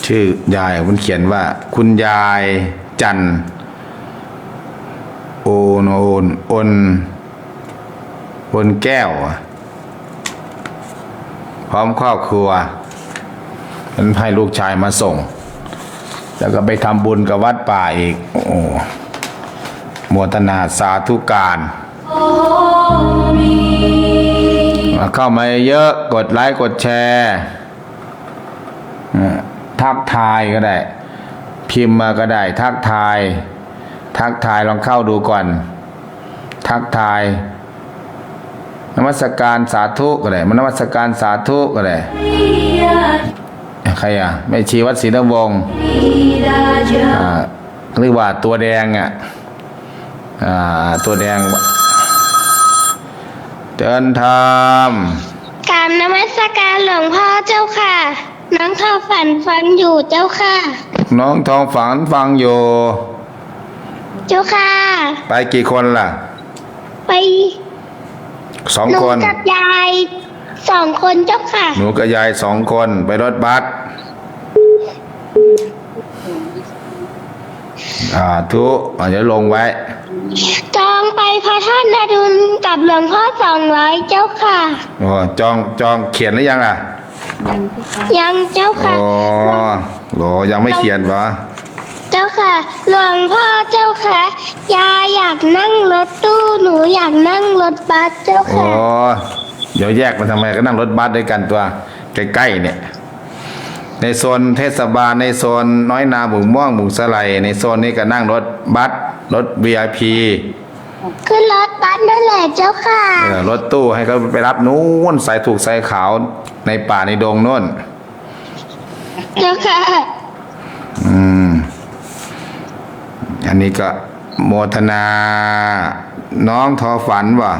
ชื่อยายมันเขียนว่าคุณยายจันทร์โอนแก้วพร้อมครอบครัวมันให้ลูกชายมาส่งแล้วก็ไปทำบุญกับวัดป่าอีกโมทนาสาธุการเข้ามาเยอะกดไลค์กดแชร์ทักทายก็ได้พิมพ์มาก็ได้ทักทายลองเข้าดูก่อนทักทายนมัสการสาธุก็ได้นมัสการสาธุก็ได้ใครอ่ะแม่ชีวัดศรีนวงศ์เรียกว่าตัวแดงตัวแดงเดินธรรมกราบนมัสการหลวงพ่อเจ้าค่ะน้องทอฝันฟังอยู่เจ้าค่ะน้องทองฝันฟังอยู่เจ้าค่ะไปกี่คนล่ะไป2 คนหนูกับยาย2 คนเจ้าค่ะหนูกับยาย2 คนไปรถบัสทุเดี๋ยวลงไว้จองไปพระธาตุนาดูลกับหลวงพ่อ200เจ้าค่ะจองเขียนหรือยังล่ะยังเจ้าค่ะยังไม่เขียนวะเจ้าค่ะหลวงพ่อเจ้าค่ะยายอยากนั่งรถตู้หนูอยากนั่งรถบัสเจ้าค่ะเดี๋ยวแยกมาทำไมก็นั่งรถบัสด้วยกันตัวใกล้ๆเนี่ยในโซนเทศบาลในโซนน้อยนาบุ่งม่วงบุ่งสไลในโซนนี้ก็นั่งรถบัสรถ VIP ขึ้นรถบัสนั่นแหละเจ้าค่ะรถตู้ให้เขาไปรับนู้นสายถูกสายขาวในป่าในดงโน่นเจ้าค่ะอันนี้ก็โมทนาน้องทอฝันว่ะ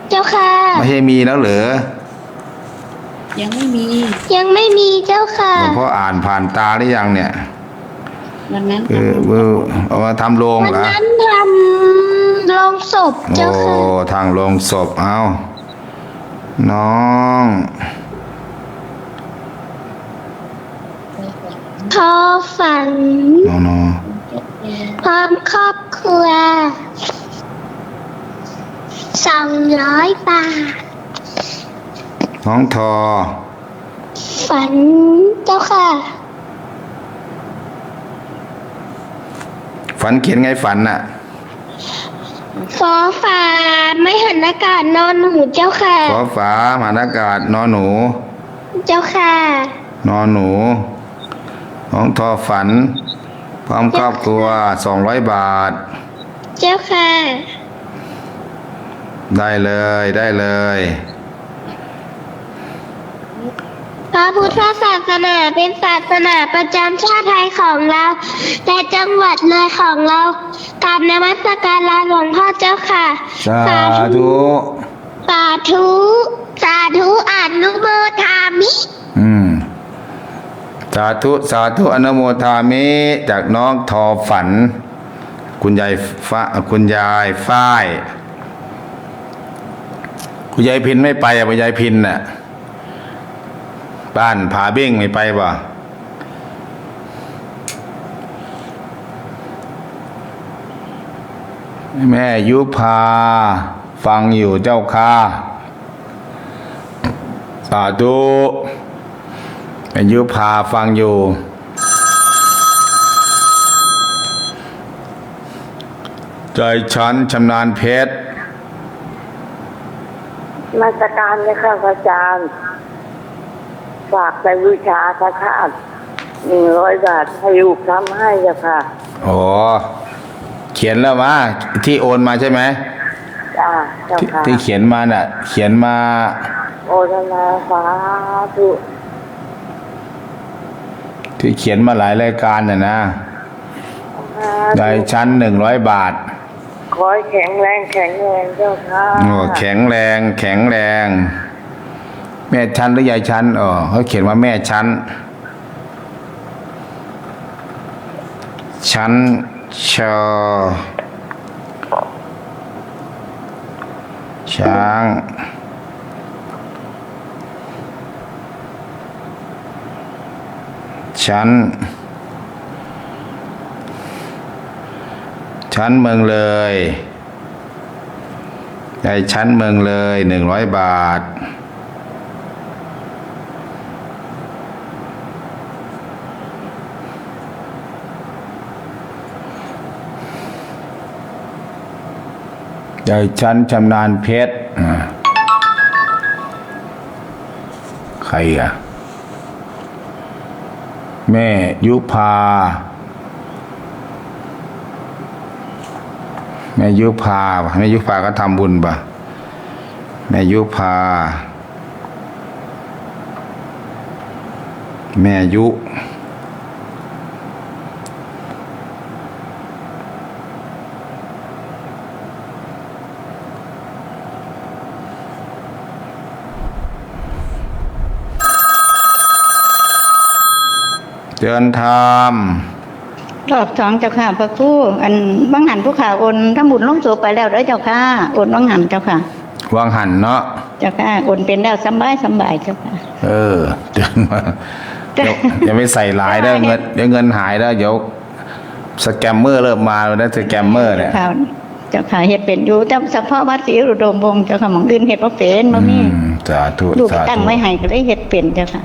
เจ้าค่ะไม่ให้มีแล้วเหรอยังไม่มีเจ้าค่ะหลวงพ่ออ่านผ่านตาหรือยังเนี่ยวันนั้นเอามาทำโรงเหรอวันนั้นทำโรงศพเจ้าค่ะทางโรงศพเอาน้องทอฝันพร้อมครอบครัว200 บาทน้องทอฝันเจ้าค่ะฝันเขียนไงฝันน่ะฝอฝาไม่หันอากาศนอนหนูเจ้าค่ะฝอฝาหันอากาศนอนหนูเจ้าค่ะนอนหนูน้องทอฝันพร้อมครอบครัว200 บาทเจ้าค่ะได้เลยพระพุทธศาสนาเป็นศาสนาประจำชาติไทยของเราและจังหวัดเลยของเรากราบนมัสการลาหลวงพ่อเจ้าค่ะสาธุอนุโมทามิสาธุอนุโมทามิจากน้องทอฝันคุณยายฝ้ายคุณยายพินไม่ไปคุณยายพินน่ะบ้านผาเบ้งไม่ไปป่ะแม่ยุพาฟังอยู่เจ้าค่ะสาธุแม่ยุพาฟังอยู่ใจฉันชำนาญเพชร มาตรการเลยค่ะพระอาจารย์ฝากไปวิชาพระธาตุ100 บาทให้ลูกทำให้จ้ะค่ะ โอ้เขียนแล้วมาที่โอนมาใช่ไหม จ้าเจ้าค่ะ ที่เขียนมาน่ะ เขียนมา โอทนาสาธุ ที่เขียนมาหลายรายการน่ะนะได้ชั้น100 บาท ขอให้แข็งแรงเจ้าค่ะ โอ้แข็งแรง แม่ชั้นหรือยายชั้นเขาเขียนว่าแม่ชั้น ชั้นชอช้างชั้นเมืองเลยได้ชั้นเมืองเลย100 บาทได้ชั้นชำนาญเพชรใครอ่ะแม่ยุพาแม่ยุพาก็ทำบุญป่ะแม่ยุพาแม่ยุเดินทางรอบ2เจ้าค่ะพระครูอันบางหันผู้ข่าวโอนทำบุญลงโสไปแล้วเด้อเจ้าค่ะโอนบางหันเจ้าค่ะ วางหันเนาะ เจ้าค่ะโอนเป็นแล้วสำบายเจ้าค่ะ เดินมาอย่าไม่ใส่หลายเด้อเงินหายแล้วเดี๋ยวสแกมเมอร์เริ่มมาแล้วนะสแกมเมอร์เนี่ย เจ้าค่ะเฮ็ดเป็นอยู่แต่เฉพาะวัดศรีอุดมวงศ์เจ้าค่ะหม่องอื่นเฮ็ดบ่เป็นบ่มี สาธุ ลูกตั้งไว้ให้ก็เลยเฮ็ดเป็นเจ้าค่ะ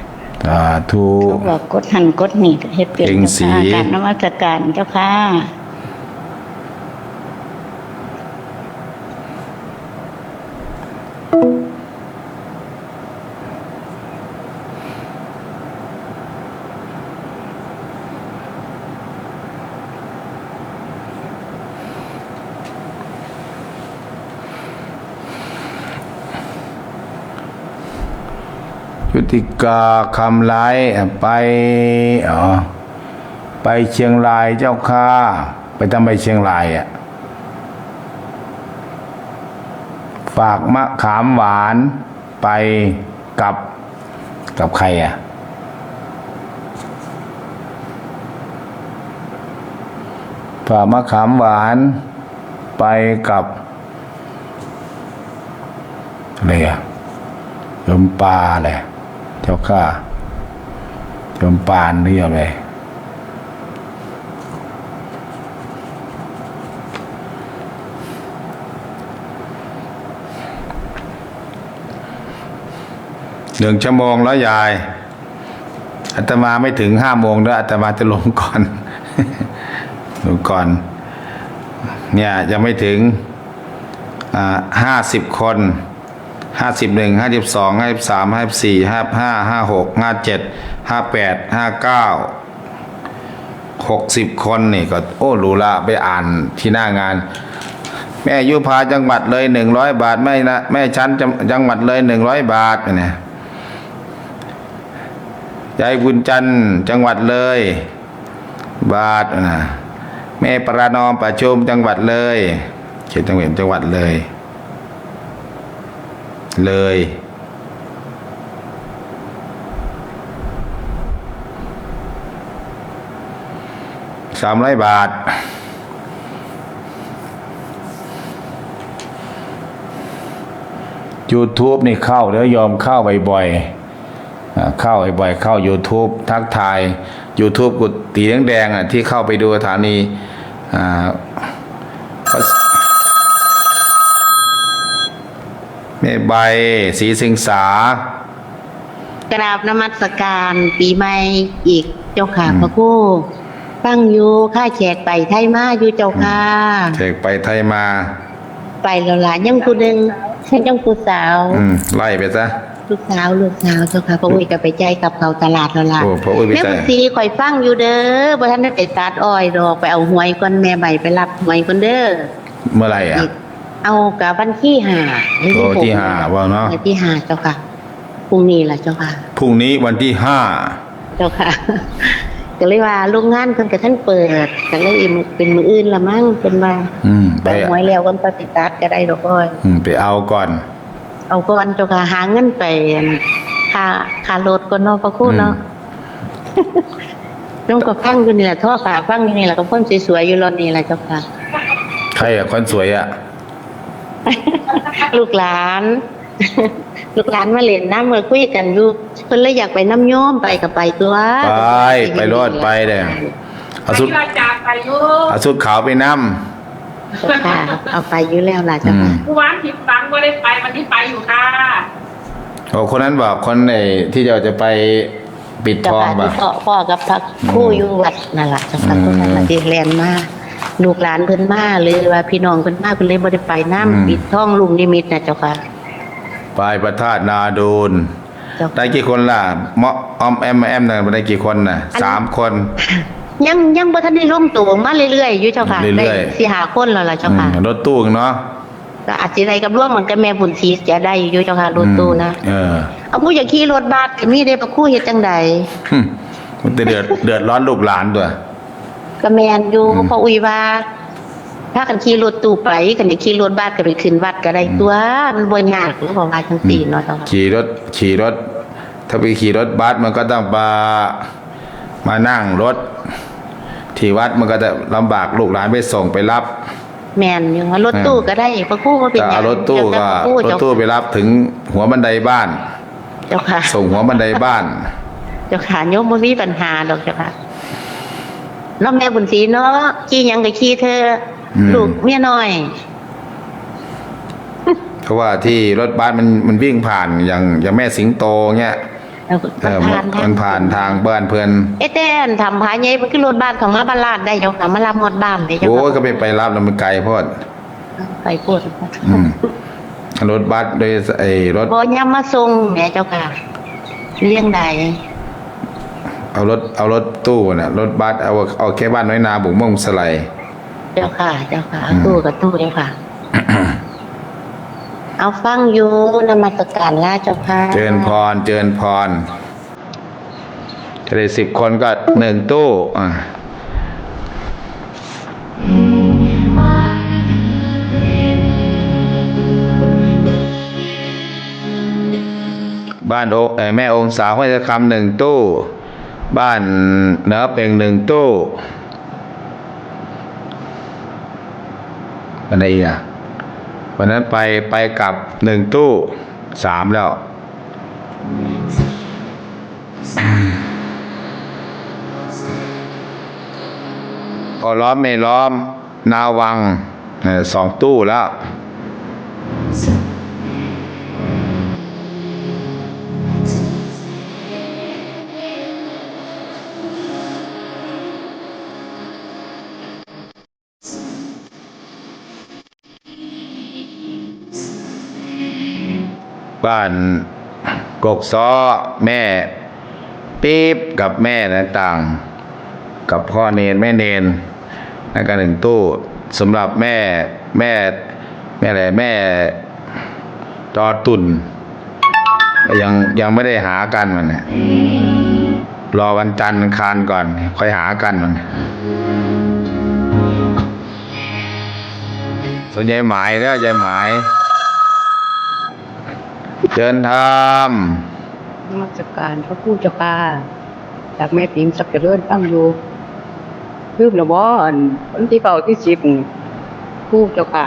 สาธุ เขาบอกกดหันกดนี่ก็เฮ็ดเป็น เก่งสี เจ้าค่ะกราบนมัสการเจ้าค่ะ ยุติกาคำไลไปเชียงรายเจ้าค่ะไปทำไปเชียงรายฝากมะขามหวานไปกับใครฝากมะขามหวานไปกับอะไรโยมปลาแหละเจ้าข้าโยมปานเรียกเลย1 ชั่วโมงแล้วยายอาตมาไม่ถึง5 โมงด้วยอาตมาจะลงก่อน ลงก่อนเนี่ยยังไม่ถึง50 คน51 52 53 54 55 56 57 58 59 60 คนนี่ก็โอ้รู้ละไปอ่านที่หน้างานแม่ยุพาจังหวัดเลย100 บาทแม่ชั้นจังหวัดเลย100 บาทเนี่ยยายบุญจันทร์จังหวัดเลยบาทนะแม่ประนอมประชุมจังหวัดเลยเขตจังหวัดเลย300 บาทYouTube นี่เข้าเดี๋ยวยอมเข้าบ่อยๆเข้าบ่อยๆเข้า YouTube ทักทาย YouTube กดตีแดงๆที่เข้าไปดูสถานีแม่ใบศรีสิงสากราบนมัสการปีใหม่อีกเจ้าค่ะพระครูฟังอยู่ข้าแขกไปไทยมาอยู่เจ้าค่ะ แขกไปไทยมา ไปแล้วล่ะยังผู้หนึง ให้เจ้าผู้สาว ไล่ไปซะ ลูกสาวเจ้าค่ะพ่ออุ้ยก็ไปใจกับเขาตลาดแล้วล่ะ โอ้พ่ออุ้ยไป แม่ ใจ บุญศรีข่อยฟังอยู่เด้อบ่ทันได้ไปตัดอ้อยดอกไปเอาหวยก่อนแม่ใบไปรับหวยก่อนเด้อ เมื่อไหร่อ่ะ เอากับวันที่5 โอ้ที่5ว่าเนาะ วันที่5เจ้าค่ะพรุ่งนี้ล่ะเจ้าค่ะ พรุ่งนี้วันที่ เจ้าค่ะ ก็เลยว่าโรงงานเพิ่นก็ท่านเปิดก็เลยเป็นมื้ออื่นละมั้งเพิ่นว่า 5ไป หวยแล้วก็ไปตัดก็ได้ดอกอ้อย ไปเอาก่อน เอาก่อนเจ้าค่ะหาเงินไปค่ารถก่อนเนาะพระครูเนาะน้องก็ฟังอยู่นี่แหละท่อขาฟังอยู่นี่แหละก็เพิ่นสวยๆอยู่รถนี่แหละเจ้าค่ะ ใครอ่ะคนสวยอ่ะ ลูกหลาน ลูกหลานมาเล่นน้ำมาคุยกันอยู่เพิ่นเลยอยากไปน้ำโยมไปก็ไปตัว ไปรอดไปเด้อเอาสุด จากไปอยู่ เอาสุดขาวไปนำ เจ้าค่ะเอาไปอยู่แล้วล่ะเจ้าค่ะ เมื่อวานผิดฟังก็ได้ไปวันนี้ไปอยู่ค่ะ โอ้คนนั้นบอกคนไอ้ที่จะไปปิด เจ้า ทอง ค่ะ ป่ะ ที่พ่อกับพระครูอยู่วัดนั่นล่ะเจ้าค่ะคนนั้นล่ะที่แลนมาลูกหลานเพิ่นมาเลยว่าพี่น้องเพิ่นมาเพิ่นเลยบ่ได้ไปน้ำปิดทองลุงนิมิตนะเจ้าค่ะ ไปพระธาตุนาดูน เจ้าค่ะ ได้กี่คนล่ะเมาะออมแอมน่ะได้กี่คนน่ะ3 คน ยังบ่ทันได้ลงตัวมาเรื่อยๆอยู่เจ้าค่ะ เรื่ ได้ อยๆ สิหาคนแล้วล่ะเจ้าค่ะ รถตู้เนาะ ก็อาจสิได้กับร่วมเหมือนกับแม่บุญศรีจะได้อยู่เจ้าค่ะรถตู้นะ เอาผู้อยากขี่รถบัสก็มีได้ประคู่เฮ็ดจังใด มันจะเดือดร้อนลูกหลานด้วย ก็แม่นอยู่เพออุ้ยว่าถ้ากันขี่รถตู้ไปกันจะขี่รถบัสก็ไปขึ้นวัดก็ได้ตัวมันบ่ยากหรือเพราะว่าจังซี่เนาะเจ้าค่ะ ขี่รถถ้าไปขี่รถบัสมันก็ต้องมานั่งรถ ที่วัดมันก็จะลำบากลูกหลานไปส่งไปรับ แม่นอยู่ว่ารถตู้ก็ได้ประคู่บ่เป็น ก็ หยั เอา ง รถตู้ก็ เจ้าร ถตู้ไปรับถึงหัวบันไดบ้าน เจ้าค่ะ ส่งหัวบันไดบ้าน เจ้าค่ะโยมบ่มีปัญหาดอกเจ้าค่ะน้องแม่บุญศรีเนาะขี่หยังก็ขี่เธอลูกเมียน้อย เพราะว่าที่รถบัสมันวิ่งผ่านอย่างแม่สิงโตเงี้ยมันผ่านทางบ้านเพื่อน แต้นทำพาใหญ่มันคือรถบ้านของมาบ้านลาดได้เจ้าค่ะมารับหมดบ้านได้เจ้า โอ้ย ค่ะ ก็ไปรับแล้วมันไกลโพอด ไปพูด รถบัสโดยรถ บ่ยามมาส่งแม่เจ้าค่ะเลี้ยงใด เอารถตู้น่ะรถบัสเอาแค่บ้านน้อยนาบุกม่วงสไลด์ เจ้าค่ะตู้กับตู้เจ้าค่ะ เอาฟังอยู่นมัสการลาเจ้าค่ะ เจริญพรจะได้10 คนก็1 ตู้บ้านแม่องค์สาวห้วยตะคำ1 ตู้ บ้านเหนือเป่ง1 ตู้วันไหนอ่ะวันนั้นไปกลับ1 ตู้ 3 แล้วพอล้อมไม่ล้อมนาวัง2 ตู้แล้วบ้านกกซ้อแม่ปี๊บกับแม่ต่างกับพ่อเนนแม่เนนนั่นก็1 ตู้สำหรับแม่อะไรแม่จอตุ่นยังไม่ได้หากันมันเนี่ยรอวันจันทร์อังคารก่อนค่อยหากันมันส่วนยายหมายแล้วยายหมายเชิญทำ นมัสการพระผู้เจ้าค่ะจากแม่ติ๋มสักเจริญตั้งอยู่ลืมแล้วบ่วันที่9ที่10ผู้เจ้าค่ะ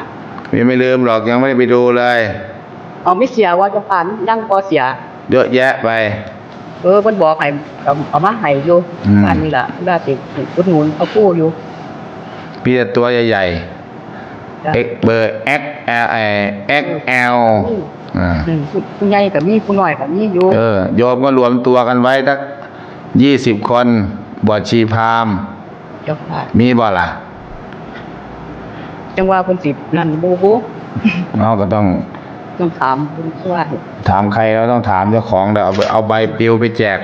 ไม่ลืมหรอกยังไม่ได้ไปดูเลย เอาไม่เสียว่าเจ้าค่ะยังบ่เสีย เยอะแยะไป เพิ่นบอกให้เอามาให้อยู่บ้านนี่ล่ะได้ติดอุดหนุนพระผู้อยู่ พี่แต่ตัวใหญ่ๆเบอร์ XL ผู้ใหญ่ก็มีผู้น้อยก็มีอยู่ โยมก็รวมตัวกันไว้สัก20 คนบวชชีพราหมณ์ เจ้าค่ะ มีบ่ล่ะ จังว่าเพิ่นสินั่นบ่ เราก็ต้อง ต้องถามคุณช่วย ถามใครเราต้องถามเจ้าของเดี๋ยวเอาใบปลิวไปแจก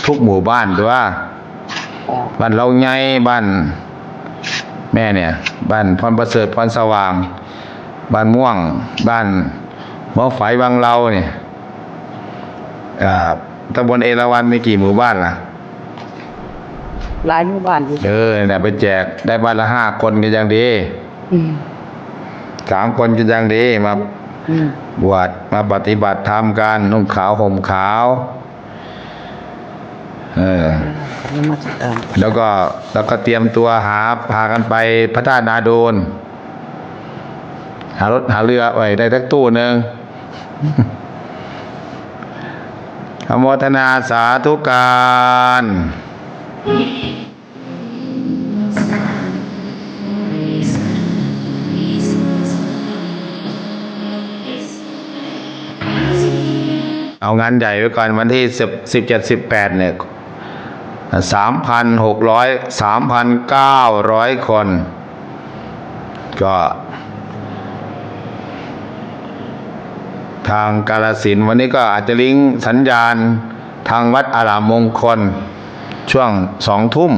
ทุกหมู่บ้านด้วยบ้านเราไงบ้านแม่เนี่ยบ้านพรประเสริฐพรสว่างบ้านม่วงบ้านหัวฝายบางเราเนี่ยตำบลเอราวัณมีกี่หมู่บ้านล่ะ หลายหมู่บ้านอยู่ เนี่ยไปแจกได้บ้านละ5 คนก็ยังดี 3 คนก็ยังดีมาบวชมาปฏิบัติธรรมกันนุ่งขาวห่มขาวแล้วก็เตรียมตัวพากันไปพระธาตุนาโดนหารถหาเรือไว้ได้สักตู้หนึ่ง อนุโมทนาสาธุการเอางานใหญ่ไว้ก่อนวันที่17-18เนี่ย3,900 คนก็ทางกาฬสินธุ์วันนี้ก็อาจจะลิงก์สัญญาณทางวัดอารามมงคลช่วง2 ทุ่ม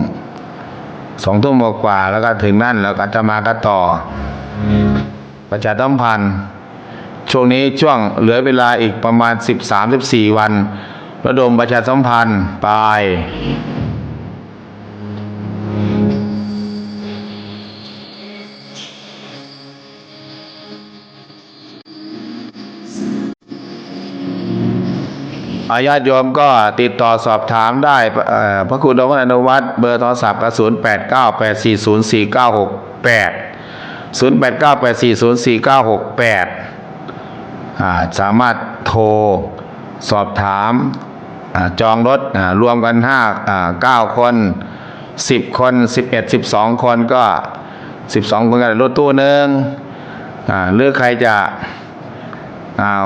กว่าแล้วก็ถึงนั่นแล้วก็จะมากันต่อประชาสัมพันธ์ช่วงนี้ช่วงเหลือเวลาอีกประมาณ 13-14 วันระดมประชาสัมพันธ์ไปญาติโยมก็ติดต่อสอบถามได้พระครูดวอนุวัฒน์เบอร์โทรศัพท์ก็0898404968สามารถโทรสอบถามจองรถรวมกัน9 คน10 คน11 12 คนก็12 คนก็ได้รถตู้หนึ่งหรือใครจะ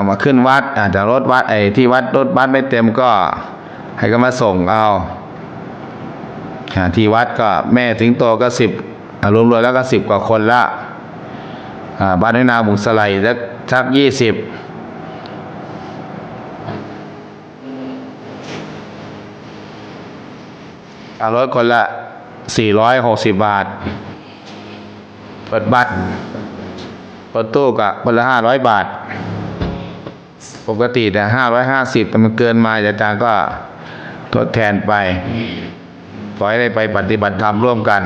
มาขึ้นวัดแต่รถวัดที่วัดรถบัสไม่เต็มก็ให้ก็มาส่งเอาที่วัดก็แม่ถึงโตก็10รวมๆแล้วก็10 กว่าคนละบ้านน้อยนาบุงสไลสัก20รถคนละ460 บาทเปิดบัตรเปิดตู้ก็คนละ500 บาทปกติแต่550แต่มันเกินมาอาจารย์ก็ทดแทนไปขอให้ได้ไปปฏิบัติธรรมร่วมกัน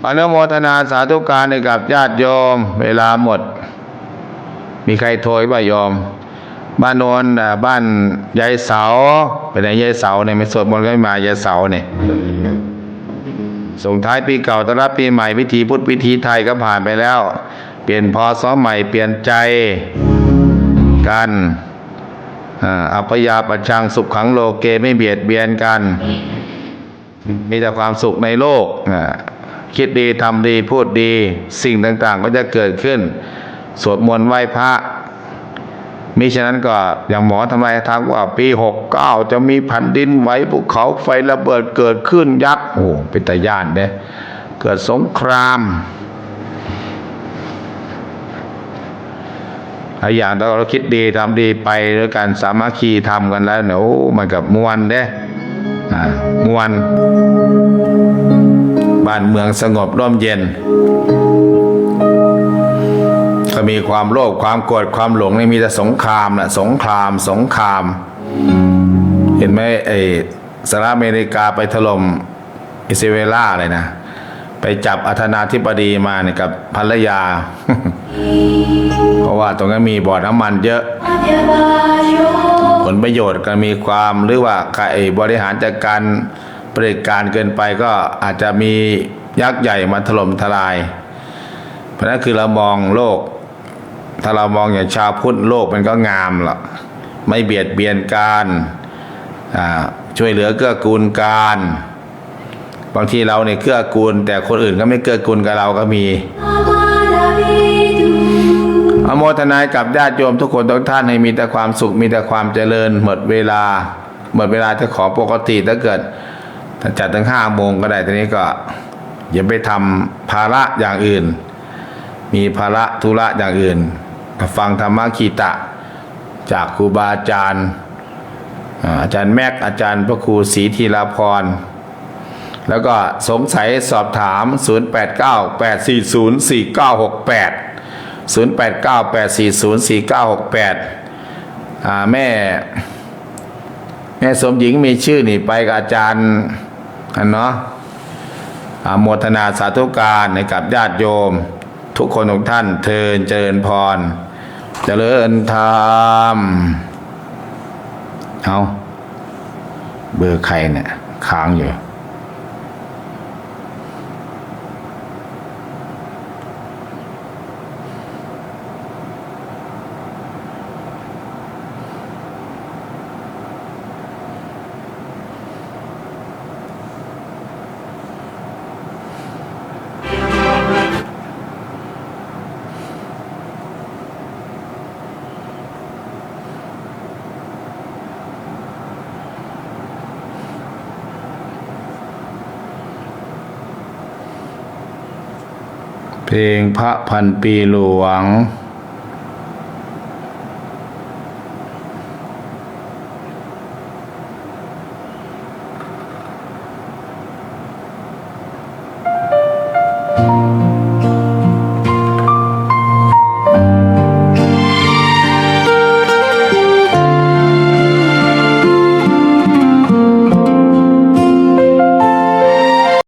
อนุโมทนาสาธุการให้กับญาติโยมเวลาหมดมีใครโทรบ่โยมบ้านโนนบ้านยายเสาไปไหนยายเสาเนี่ยไม่สวดมนต์ก็ไม่มายายเสาเนี่ยส่งท้ายปีเก่าต้อนรับปีใหม่วิถีพุทธวิถีไทยก็ผ่านไปแล้วเปลี่ยนพศใหม่เปลี่ยนใจกันอัปยาปัจจังสุขขังโลเกไม่เบียดเบียนกันมีแต่ความสุขในโลกคิดดีทำดีพูดดีสิ่งต่างๆก็จะเกิดขึ้นสวดมนต์ไหว้พระมิฉะนั้นก็อย่างหมอทำไมทักว่าปี69จะมีแผ่นดินไหวภูเขาไฟระเบิดเกิดขึ้นยักษ์เป็นตาย่านเด้เกิดสงครามหลายอย่างเราคิดดีทำดีไปด้วยกันสามัคคีทำกันแล้วเนี่ยมันกับมวลเด้มวลบ้านเมืองสงบร่มเย็นก็มีความโลภความโกรธความหลงนี่มีแต่สงครามนะสงครามเห็นไหมสหรัฐอเมริกาไปถล่มอิสราเอลเลยนะไปจับประธานาธิบดีมาเนี่ยกับภรรยา เพราะว่าตรงนั้นมีบ่อน้ำมันเยอะผลประโยชน์ก็มีความหรือว่าใครบริหารจัดการเผด็จการเกินไปก็อาจจะมียักษ์ใหญ่มาถล่มทลายเพราะนั้นคือเรามองโลกถ้าเรามองอย่างชาวพุทธโลกมันก็งามหรอกไม่เบียดเบียนกันช่วยเหลือเกื้อกูลกันบางทีเราเนี่ยเกื้อกูลแต่คนอื่นก็ไม่เกื้อกูลกับเราก็มีอนุโมทนากับญาติโยมทุกคนทุกท่านให้มีแต่ความสุขมีแต่ความเจริญหมดเวลาจะขอปกติถ้าเกิดจัดถึง5 โมงก็ได้ทีนี้ก็อย่าไปทำภาระอย่างอื่นมีภาระธุระอย่างอื่น ฟังธรรมคีตะจากครูบาอาจารย์อาจารย์แม็กอาจารย์พระครูศรีธีรพรแล้วก็สงสัยสอบถาม 0898404968 แม่สมหญิงมีชื่อนี่ไปกับอาจารย์เนาะโมทนาสาธุการให้กับญาติโยมทุกคนทุกท่านเทินเจริญพรเจริญธรรมเอาเบอร์ใครเนี่ยค้างอยู่เพลงพระพันปีหลวง